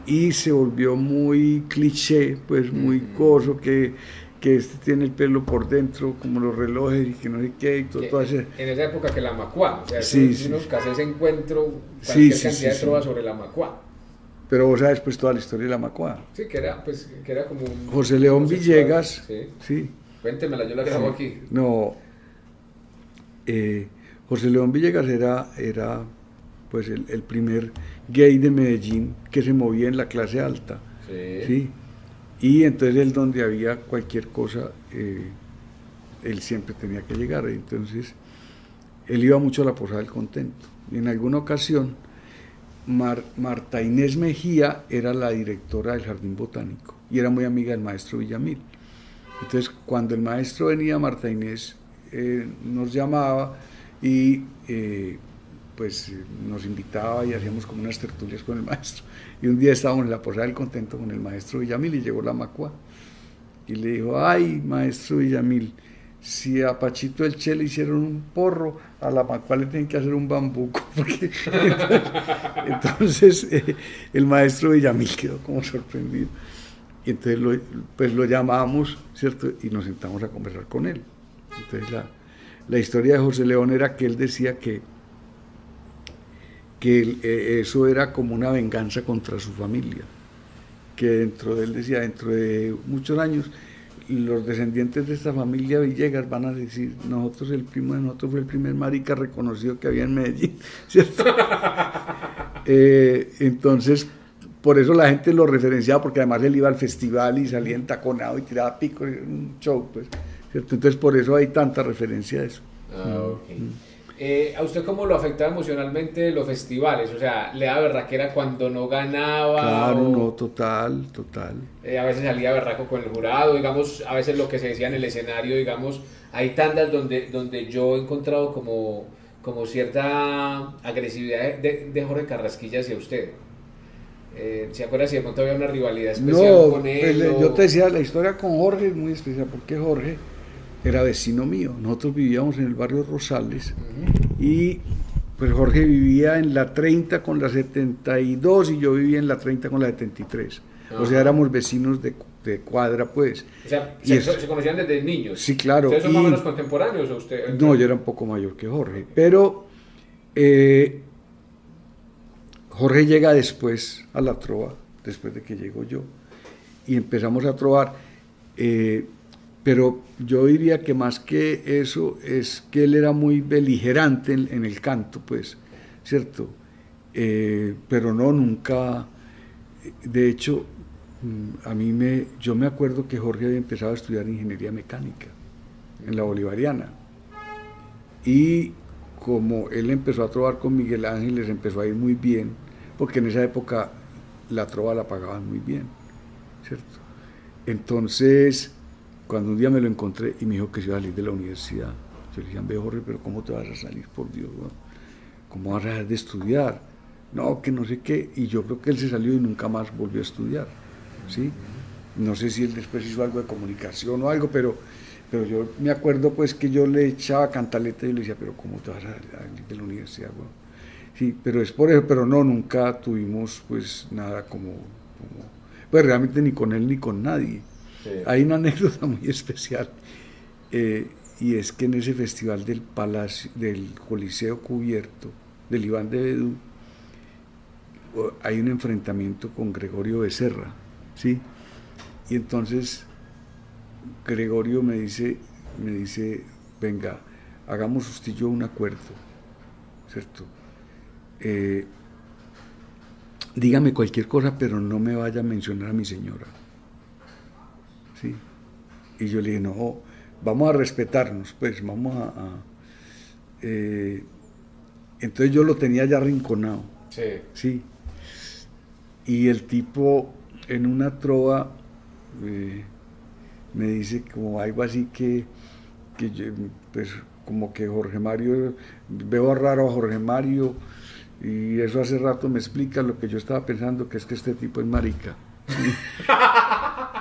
Y se volvió muy cliché, pues muy coso, que este tiene el pelo por dentro, como los relojes y que no sé qué, y todo eso. En esa época que la macuá, o sea, sí, unos casés encuentro cualquier cantidad de trovas sobre la macuá. Pero vos sabes pues toda la historia de la macuá. Sí, que era como un... José León Villegas, sí. Cuéntemela, yo la grabo aquí. No, José León Villegas era pues el primer gay de Medellín que se movía en la clase alta, ¿sí? Y entonces él, donde había cualquier cosa, él siempre tenía que llegar. Entonces él iba mucho a la Posada del Contento, y en alguna ocasión Marta Inés Mejía era la directora del Jardín Botánico y era muy amiga del maestro Villamil. Entonces, cuando el maestro venía, Marta Inés nos llamaba y pues nos invitaba y hacíamos como unas tertulias con el maestro. Y un día estábamos en la Posada del Contento con el maestro Villamil y llegó la macuá. Y le dijo: ay, maestro Villamil, si a Pachito el Che le hicieron un porro, a la macuá le tienen que hacer un bambuco. Porque entonces el maestro Villamil quedó como sorprendido. Y entonces lo llamamos, ¿cierto? Y nos sentamos a conversar con él. Entonces la historia de José León era que él decía que eso era como una venganza contra su familia, que dentro de muchos años los descendientes de esta familia Villegas van a decir: el primo de nosotros fue el primer marica reconocido que había en Medellín, ¿cierto? Entonces, por eso la gente lo referenciaba, porque además él iba al festival y salía entaconado y tiraba picos, un show, pues, ¿cierto? Entonces por eso hay tanta referencia a eso. ¿A usted cómo lo afectaba emocionalmente los festivales? O sea, ¿le da berraquera cuando no ganaba? Claro, no, total. A veces salía berraco con el jurado, digamos, a veces lo que se decía en el escenario, digamos, hay tandas donde yo he encontrado como cierta agresividad de Jorge Carrasquilla hacia usted. ¿Se acuerda si de pronto había una rivalidad especial con él? Yo te decía, la historia con Jorge es muy especial, porque Jorge era vecino mío. Nosotros vivíamos en el barrio Rosales y pues Jorge vivía en la 30 con la 72 y yo vivía en la 30 con la 73. O sea, éramos vecinos de cuadra, pues. O sea, Y se conocían desde niños. Sí, claro. ¿Ustedes son más o menos contemporáneos o usted? No, yo era un poco mayor que Jorge, pero Jorge llega después a la trova, después de que llego yo, y empezamos a trovar, pero yo diría que más que eso es que él era muy beligerante en el canto, pues, ¿cierto? Pero no, nunca, de hecho, yo me acuerdo que Jorge había empezado a estudiar ingeniería mecánica en la Bolivariana, y como él empezó a trovar con Miguel Ángel, les empezó a ir muy bien, porque en esa época la trova la pagaban muy bien, ¿cierto? Entonces, cuando un día me lo encontré y me dijo que se iba a salir de la universidad, yo le dije, ve Jorge, pero ¿cómo te vas a salir, por Dios? ¿No? ¿Cómo vas a dejar de estudiar? No, que no sé qué, y yo creo que él se salió y nunca más volvió a estudiar, ¿sí? No sé si él después hizo algo de comunicación o algo, pero yo me acuerdo pues que yo le echaba cantaleta y le decía, pero ¿cómo te vas a salir de la universidad, güey? Sí, pero es por eso, pero no, nunca tuvimos pues nada como pues realmente ni con él ni con nadie. Sí. Hay una anécdota muy especial, y es que en ese festival del Palacio, del Coliseo Cubierto, del Iván de Bedú, hay un enfrentamiento con Gregorio Becerra, ¿sí? Y entonces Gregorio me dice, venga, hagamos usted y yo un acuerdo, ¿cierto? Dígame cualquier cosa, pero no me vaya a mencionar a mi señora, ¿sí? Y yo le dije, no, vamos a respetarnos, pues, vamos entonces yo lo tenía ya arrinconado, sí. ¿sí? Y el tipo, en una trova, me dice como algo así que yo, pues como que Jorge Mario, veo raro a Jorge Mario, y eso hace rato me explica lo que yo estaba pensando, que es que este tipo es marica, ¿sí?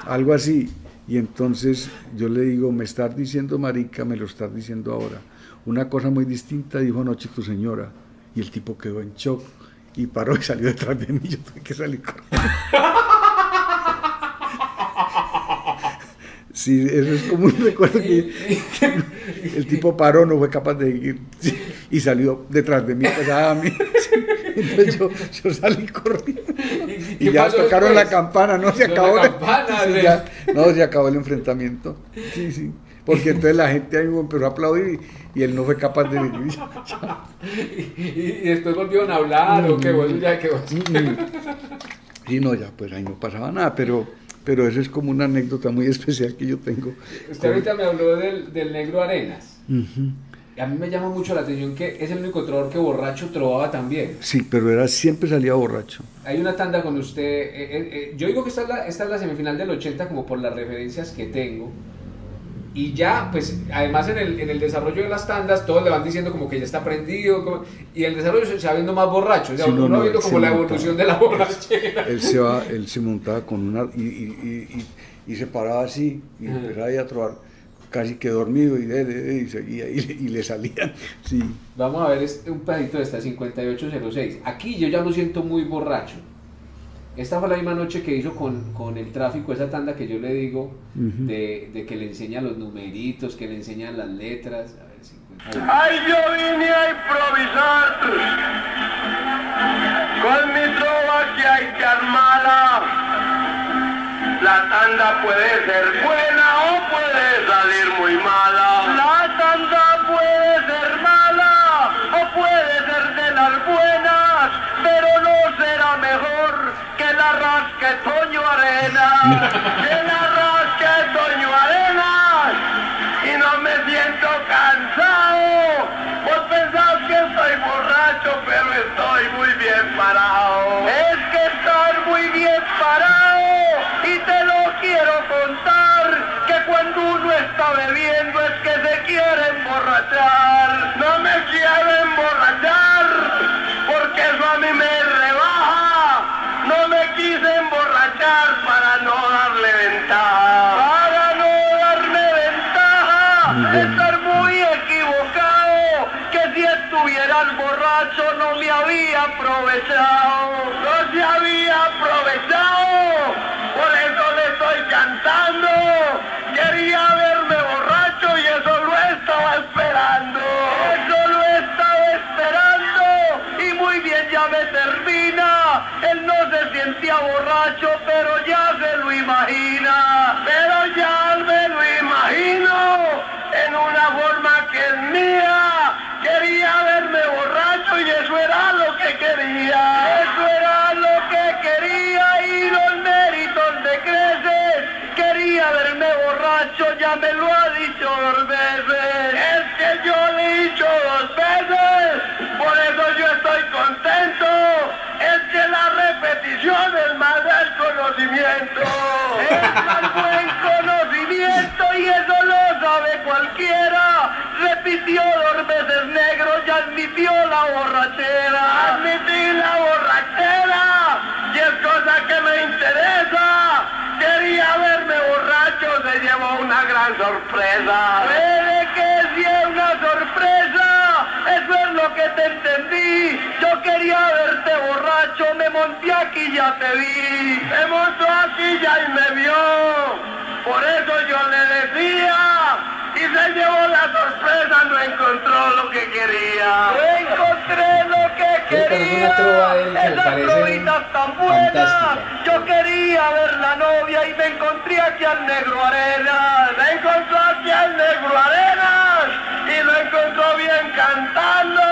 Algo así. Y entonces yo le digo, me estás diciendo marica, me lo estás diciendo ahora. Una cosa muy distinta dijo anoche tu señora. Y el tipo quedó en shock y paró y salió detrás de mí. Yo tuve que salir corriendo. Sí, eso es como un recuerdo que el tipo paró, no fue capaz de ir y salió detrás de mí, pesada a mí. Entonces yo salí corriendo y ya tocaron la campana, no se acabó se acabó el enfrentamiento. Sí, sí. Porque entonces la gente ahí empezó a aplaudir y él no fue capaz de venir. ¿Y después volvieron a hablar o qué? Sí, no, ya pues ahí no pasaba nada, pero eso es como una anécdota muy especial que yo tengo. Usted ahorita me habló del Negro Arenas. A mí me llama mucho la atención que es el único trovador que borracho trovaba también. Sí, pero siempre salía borracho. Hay una tanda con usted, yo digo que esta es la semifinal del 80 como por las referencias que tengo. Y ya, pues, además en el desarrollo de las tandas, todos le van diciendo como que ya está prendido, y el desarrollo se va viendo más borracho, o sea, sí, uno va viendo como la evolución de la borrachera. Él se montaba con una, y se paraba así, y empezaba a trobar, casi que dormido, y seguía, y le salían, sí. Vamos a ver un pedacito de esta 5806, aquí yo ya lo siento muy borracho. Esta fue la misma noche que hizo con el tráfico, esa tanda que yo le digo, de que le enseña los numeritos, que le enseñan las letras. A ver, 50. ¡Ay, yo vine a improvisar! Con mi trova que hay que armarla. La tanda puede ser buena o puede salir muy mala. La tanda puede ser mala o puede ser de las buenas, pero no será mejor que la rasque Toño Arenas, que la rasque Toño Arenas, y no me siento cansado. Vos pensás que estoy borracho, pero estoy muy bien parado. Es que estás muy bien parado, y te lo quiero contar, que cuando uno está bebiendo es que se quiere emborrachar. No me quiero emborrachar, porque eso a mí me rebaja. No me quise emborrachar para no darle ventaja. Para no darle ventaja, estar muy equivocado. Que si estuviera estuvieras borracho no me había aprovechado, no se había aprovechado, por eso le estoy cantando, quería verme borracho y eso lo estaba esperando, eso lo estaba esperando, y muy bien ya me termina, él no se sentía borracho, pero ya se lo imagina, pero ya me lo imagino, en una forma que es mía, quería verme borracho y eso era lo que quería, eso era lo que quería y los méritos de creces, quería verme borracho, ya me lo ha dicho 2 veces, es que yo le he dicho 2 veces, por eso yo estoy contento, es que la repetición es más del conocimiento, es más buen conocimiento y eso lo sabe cualquiera, repitió 2 veces negro, ya admitió la borrachera, admití la borrachera, y es cosa que me interesa, quería verme borracho, se llevó una gran sorpresa, puede que sea una sorpresa, eso es lo que te entendí, yo quería verte borracho, me monté aquí ya te vi, me montó aquí ya y me vio, por eso yo le decía, y se llevó la sorpresa, no encontró lo que quería, no encontré lo que quería, esas trovitas tan buenas, yo quería ver la novia y me encontré aquí al negro Arenas, me encontró aquí al negro Arenas, y lo encontró bien cantando,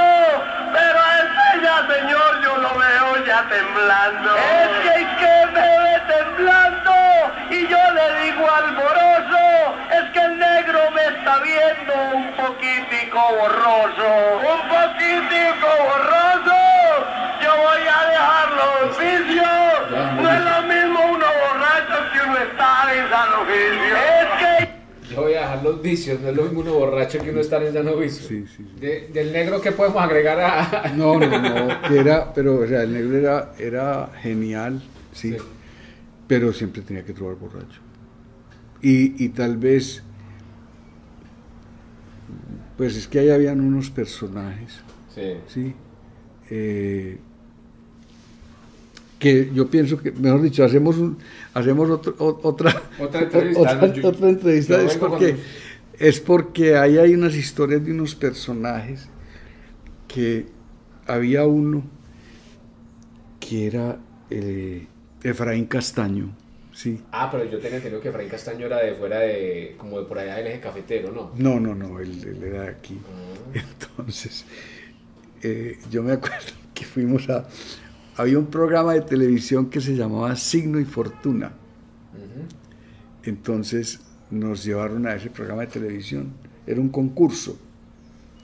pero a este ya señor yo lo veo ya temblando, es que me ve temblando, y yo le digo al moroso, es que el negro me está viendo un poquitico borroso, yo voy a dejar los vicios, no es lo mismo uno borracho que uno estar en San Oficio, es que... Yo voy a dejar los vicios, no es lo mismo uno borracho que uno estar en sano vicio. Sí, sí, sí. Del negro, ¿qué podemos agregar a...? No, que era, pero o sea, el negro era genial, sí, Sí. pero siempre tenía que trobar borracho. Y tal vez, pues es que ahí habían unos personajes, Sí. ¿sí? Que yo pienso que, mejor dicho, hacemos otra entrevista. otra entrevista, Yo vengo es porque ahí hay unas historias de unos personajes que había uno que era Efraín Castaño, ¿sí? Ah, pero yo tenía entendido que Efraín Castaño era de fuera de, como de por allá del eje cafetero, ¿no? No, él era de aquí. Entonces, yo me acuerdo que había un programa de televisión que se llamaba Signo y Fortuna. Entonces nos llevaron a ese programa de televisión. Era un concurso.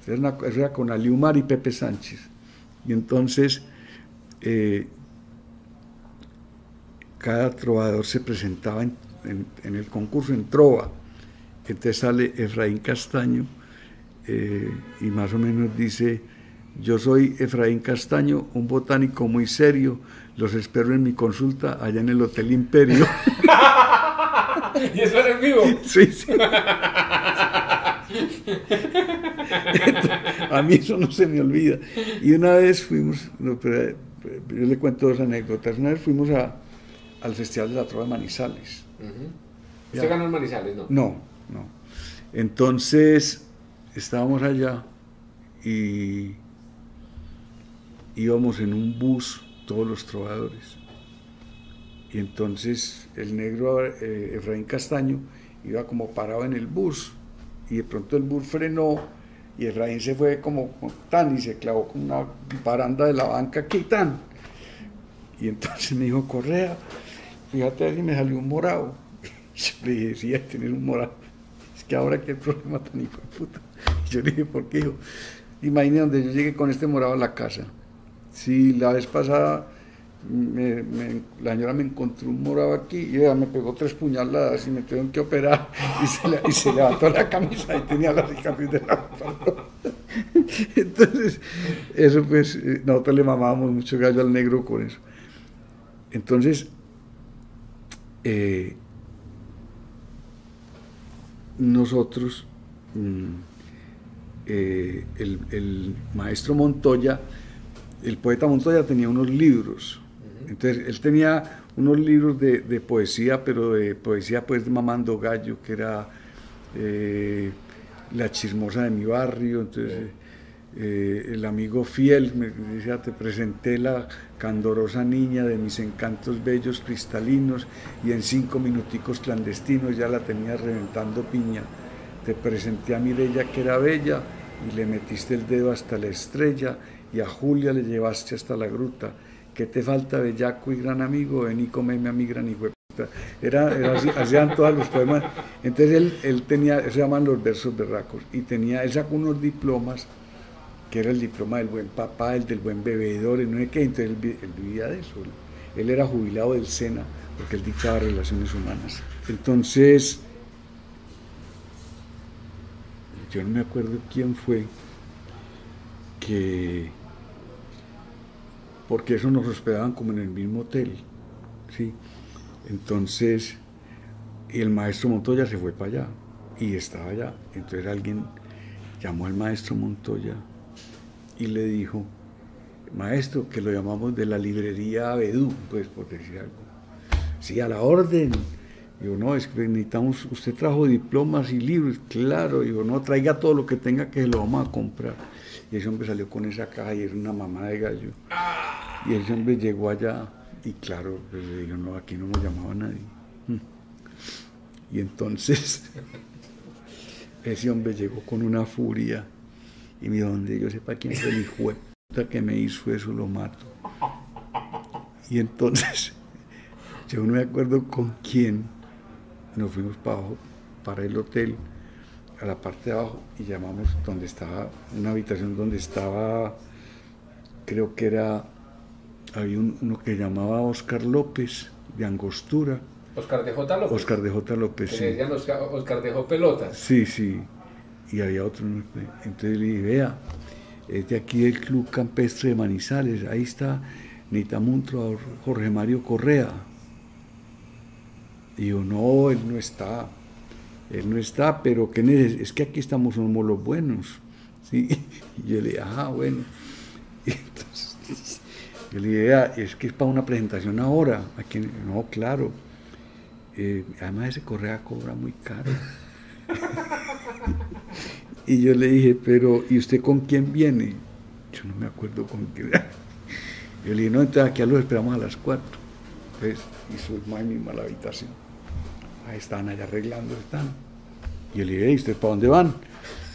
Era con Aliumar y Pepe Sánchez. Y entonces cada trovador se presentaba en el concurso en trova. Entonces sale Efraín Castaño y más o menos dice: yo soy Efraín Castaño, un botánico muy serio, los espero en mi consulta allá en el Hotel Imperio. ¿Y eso era en vivo? Sí, sí. A mí eso no se me olvida. Y una vez fuimos, yo le cuento 2 anécdotas. Una vez fuimos al Festival de la Trova de Manizales. ¿Usted ganó en Manizales, no? No. Entonces estábamos allá y íbamos en un bus todos los trovadores, y entonces el negro Efraín Castaño iba como parado en el bus, y de pronto el bus frenó y Efraín se fue como tan y se clavó con una baranda de la banca aquí tan, y entonces me dijo: Correa, fíjate a ver si me salió un morado. Yo le dije: sí, hay que tener un morado, es que ahora que el problema tan hijo de puta. Y yo le dije: ¿por qué? Dijo: imagínate donde yo llegué con este morado a la casa. Sí, la vez pasada la señora me encontró un morado aquí y ella me pegó 3 puñaladas y me tuvieron que operar, y se levantó la camisa y tenía la cicatriz de la mano. Entonces, eso pues, nosotros le mamábamos mucho gallo al negro con eso. Entonces, nosotros el maestro Montoya, el poeta Montoya tenía unos libros. Entonces él tenía unos libros de poesía, pero de poesía pues mamando gallo, que era La chismosa de mi barrio. Entonces el amigo fiel me decía: te presenté la candorosa niña de mis encantos bellos cristalinos, y en 5 minuticos clandestinos ya la tenía reventando piña. Te presenté a Mireya, que era bella, y le metiste el dedo hasta la estrella, y a Julia le llevaste hasta la gruta. ¿Qué te falta, bellaco y gran amigo? Ven y comeme a mi gran hijo de puta. Era así, hacían todos los poemas. Entonces él tenía, se llaman los versos berracos, y él sacó unos diplomas, que era el diploma del buen papá, el del buen bebedor, y no sé qué. Entonces él vivía de eso. Él era jubilado del SENA, porque él dictaba relaciones humanas. Entonces, yo no me acuerdo quién fue, porque eso nos hospedaban como en el mismo hotel, ¿sí? Entonces, el maestro Montoya se fue para allá, y estaba allá. Entonces alguien llamó al maestro Montoya y le dijo: maestro, que lo llamamos de la librería Abedú, pues por decir algo. Sí, a la orden. Digo: no, es que necesitamos, usted trajo diplomas y libros. Claro. Digo: no, traiga todo lo que tenga, que lo vamos a comprar. Y ese hombre salió con esa caja, y era una mamá de gallo. Y ese hombre llegó allá, y claro, pues le dijo: no, aquí no nos llamaba nadie. Y entonces ese hombre llegó con una furia, y me dijo: donde yo sepa quién fue el hijo de puta que me hizo eso, lo mato. Y entonces, yo no me acuerdo con quién, nos fuimos para abajo, para el hotel, a la parte de abajo, y llamamos donde estaba, una habitación donde estaba, creo que era, había uno que llamaba Oscar López, de Angostura. Oscar de J. López. Oscar de J. López, que sí. le decían Oscar de J. Pelotas. Sí, sí. Y había otro. Entonces le dije: vea, es de aquí del Club Campestre de Manizales, ahí está, necesitamos un trovador, Jorge Mario Correa. Y yo: no, él no está, pero ¿qué necesita? Es que aquí somos los buenos, ¿sí? Y yo le dije: bueno. Y entonces yo le dije: vea, es que es para una presentación ahora. Aquí, no, claro. Además ese Correa cobra muy caro. Y yo le dije: pero ¿y usted con quién viene? Yo no me acuerdo con quién. Yo le dije: no, entonces aquí los esperamos a las 4. Entonces hizo el mismo a la habitación. Ahí están, allá arreglando, están. Y yo le dije: ¿y ustedes para dónde van?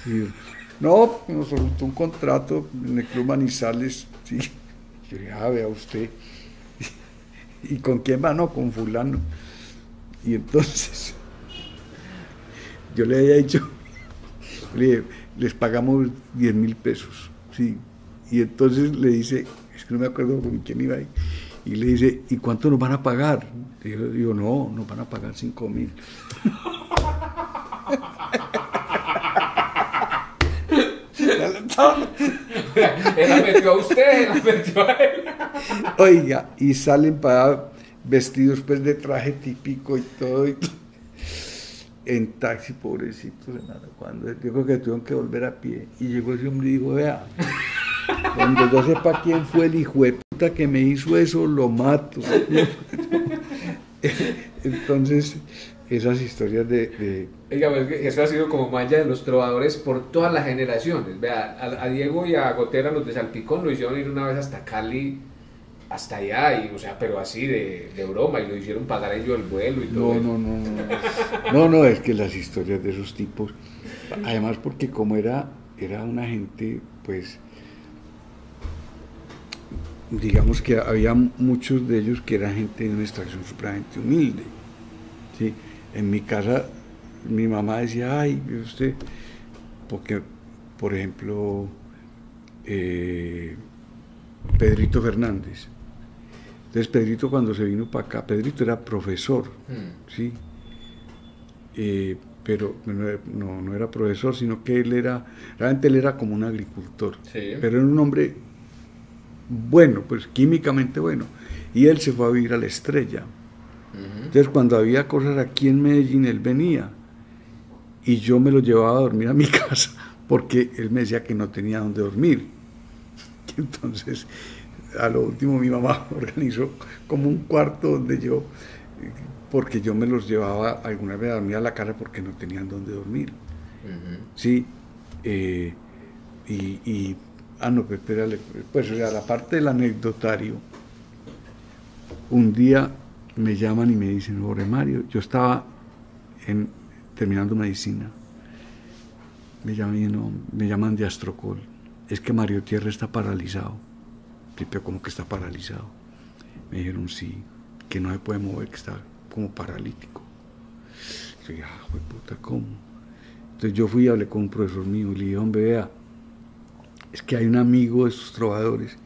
Y yo: no, nos resultó un contrato en el Club Manizales. Sí. Yo le dije: vea usted. ¿Y con quién va? No, con fulano. Y entonces yo le había dicho, le dije: les pagamos 10.000 pesos, sí. Y entonces le dice, es que no me acuerdo con quién iba ahí, y le dice: ¿y cuánto nos van a pagar? Y yo digo: no, nos van a pagar 5.000. Él la metió a usted, la metió a él. Oiga, y salen para vestidos pues de traje típico y todo, en taxi, pobrecitos, cuando yo creo que tuvieron que volver a pie, y llegó ese hombre y dijo: vea, cuando yo sepa quién fue el hijo de puta que me hizo eso, lo mato. Entonces, esas historias Oiga, pues eso ha sido como malla de los trovadores por todas las generaciones. Vea, a Diego y a Gotera, los de Salpicón, lo hicieron ir una vez hasta Cali, hasta allá, y, o sea, pero así de broma, y lo hicieron pagar ellos el vuelo y todo eso. No, es que las historias de esos tipos, además porque como era una gente, pues, digamos que había muchos de ellos que eran gente de una extracción supremamente humilde, ¿sí? En mi casa, mi mamá decía: ay, usted, porque, por ejemplo, Pedrito Fernández. Entonces Pedrito, cuando se vino para acá, Pedrito era profesor, ¿sí? Pero no era profesor, sino que realmente él era como un agricultor, sí. Pero era un hombre bueno, pues químicamente bueno, y él se fue a vivir a La Estrella. Entonces cuando había cosas aquí en Medellín, él venía, y yo me lo llevaba a dormir a mi casa, porque él me decía que no tenía dónde dormir. Entonces, a lo último mi mamá organizó como un cuarto donde yo, porque yo me los llevaba alguna vez a dormir a la casa porque no tenían dónde dormir. Sí, no, pues espérale, pues o sea, la parte del anecdotario, un día me llaman y me dicen, Jorge Mario, yo estaba terminando medicina, me llaman de Astrocol, es que Mario Tierra está paralizado. Pero ¿cómo que está paralizado? Me dijeron, sí, que no se puede mover, que está como paralítico. Yo dije, puta, ¿cómo? Entonces yo fui y hablé con un profesor mío y le dije, hombre, vea, es que hay un amigo de estos trovadores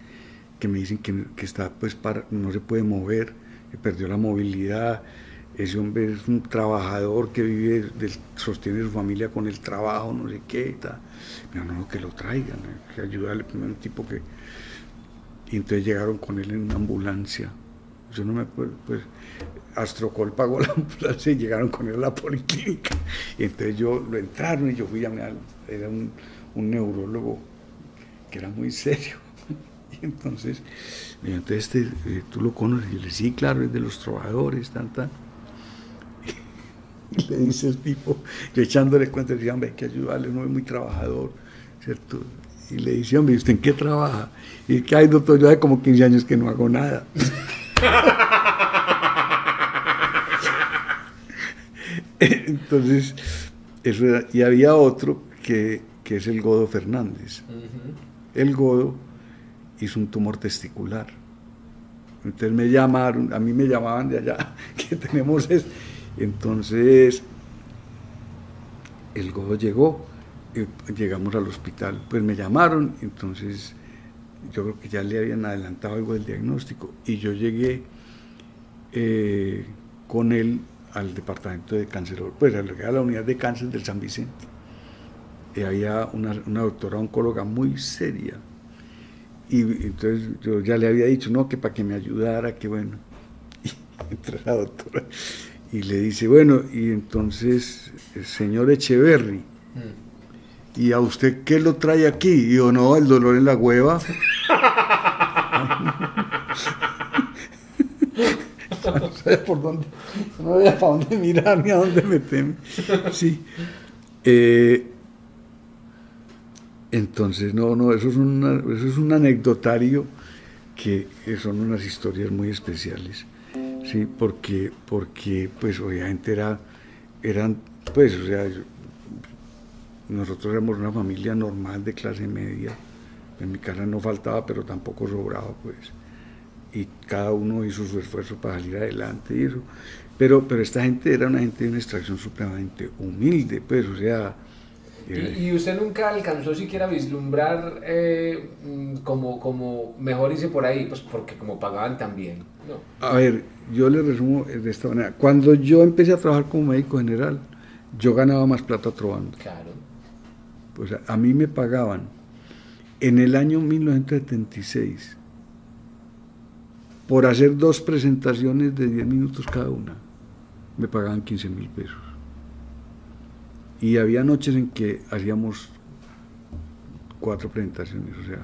que me dicen que está, pues, no se puede mover, que perdió la movilidad. Ese hombre es un trabajador que vive, sostiene su familia con el trabajo, no sé qué, tal. No, que lo traigan, que ayudarle, primero un tipo que... Y entonces llegaron con él en una ambulancia. Yo no me acuerdo, pues Astrocol pagó la ambulancia y llegaron con él a la policlínica. Y entonces lo entraron y yo fui a mirar, era un neurólogo que era muy serio. Y entonces me dijo, entonces ¿tú lo conoces? Y yo le dije, sí, claro, es de los trovadores, tan. Y le dice el tipo, yo echándole cuenta, le dije, hombre, hay que ayudarle, uno es muy trabajador, ¿cierto? Y le dice, hombre, ¿y usted en qué trabaja? Y que hay, doctor, yo hace como 15 años que no hago nada. Entonces, eso era. Y había otro que es el Godo Fernández. El Godo hizo un tumor testicular. Entonces me llamaron, a mí me llamaban de allá, que tenemos eso. Entonces, el Godo llegó. Llegamos al hospital, pues me llamaron, entonces yo creo que ya le habían adelantado algo del diagnóstico y yo llegué con él al departamento de cáncer, pues a la unidad de cáncer del San Vicente. Había una doctora oncóloga muy seria y entonces yo ya le había dicho, no, que para que me ayudara, que bueno, y entra la doctora y le dice, bueno, y entonces el señor Echeverry, ¿y a usted qué lo trae aquí? Y yo, no, el dolor en la hueva. No sabía por dónde, no sabía para dónde mirar ni a dónde meterme. Sí. Entonces, eso es un anecdotario que son unas historias muy especiales. Sí, porque pues obviamente eran, pues, o sea, nosotros éramos una familia normal de clase media, en mi casa no faltaba, pero tampoco sobraba, pues, y cada uno hizo su esfuerzo para salir adelante y eso, pero esta gente era una gente de una extracción supremamente humilde, pues, o sea... ¿Y usted nunca alcanzó siquiera a vislumbrar como mejor hice por ahí? Pues porque como pagaban tan bien, ¿no? A ver, yo le resumo de esta manera. Cuando yo empecé a trabajar como médico general, yo ganaba más plata trovando. Claro. Pues a mí me pagaban en el año 1976 por hacer 2 presentaciones de 10 minutos cada una, me pagaban 15.000 pesos. Y había noches en que hacíamos 4 presentaciones, o sea,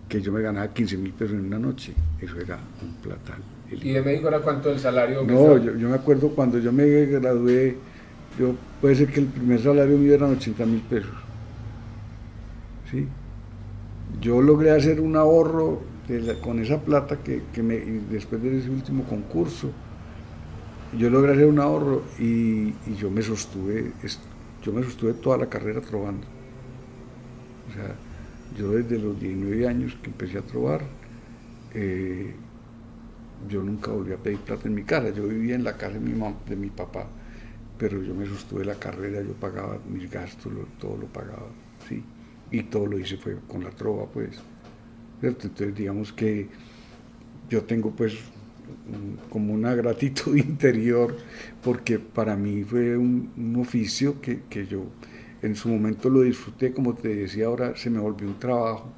que yo me ganaba 15.000 pesos en una noche, eso era un platal. ¿Y de médico era cuánto el salario? No, yo me acuerdo cuando yo me gradué, puede ser que el primer salario mío eran 80.000 pesos. ¿Sí? Yo logré hacer un ahorro con esa plata después de ese último concurso, yo logré hacer un ahorro y yo me sostuve toda la carrera trovando. O sea, yo desde los 19 años que empecé a trovar, yo nunca volví a pedir plata en mi casa. Yo vivía en la casa de mi papá, pero yo me sostuve la carrera, yo pagaba mis gastos, todo lo pagaba, sí, y todo lo hice fue con la trova, pues, ¿cierto? Entonces digamos que yo tengo pues como una gratitud interior, porque para mí fue un oficio que yo en su momento lo disfruté, como te decía, ahora se me volvió un trabajo,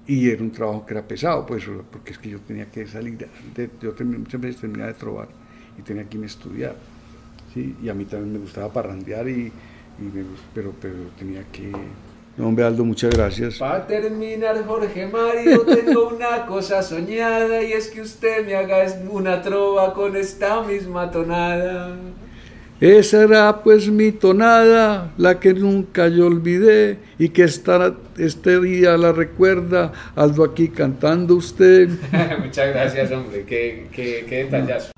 y era un trabajo que era pesado, pues, porque es que yo tenía que salir, muchas veces terminaba de trovar y tenía que irme a estudiar, ¿sí? Y a mí también me gustaba parrandear y pero tenía que... No, hombre, Aldo, muchas gracias. Para terminar, Jorge Mario, tengo una cosa soñada y es que usted me haga una trova con esta misma tonada. Esa era pues mi tonada, la que nunca yo olvidé y que este día la recuerda, Aldo aquí cantando usted. Muchas gracias, hombre, qué detallazo.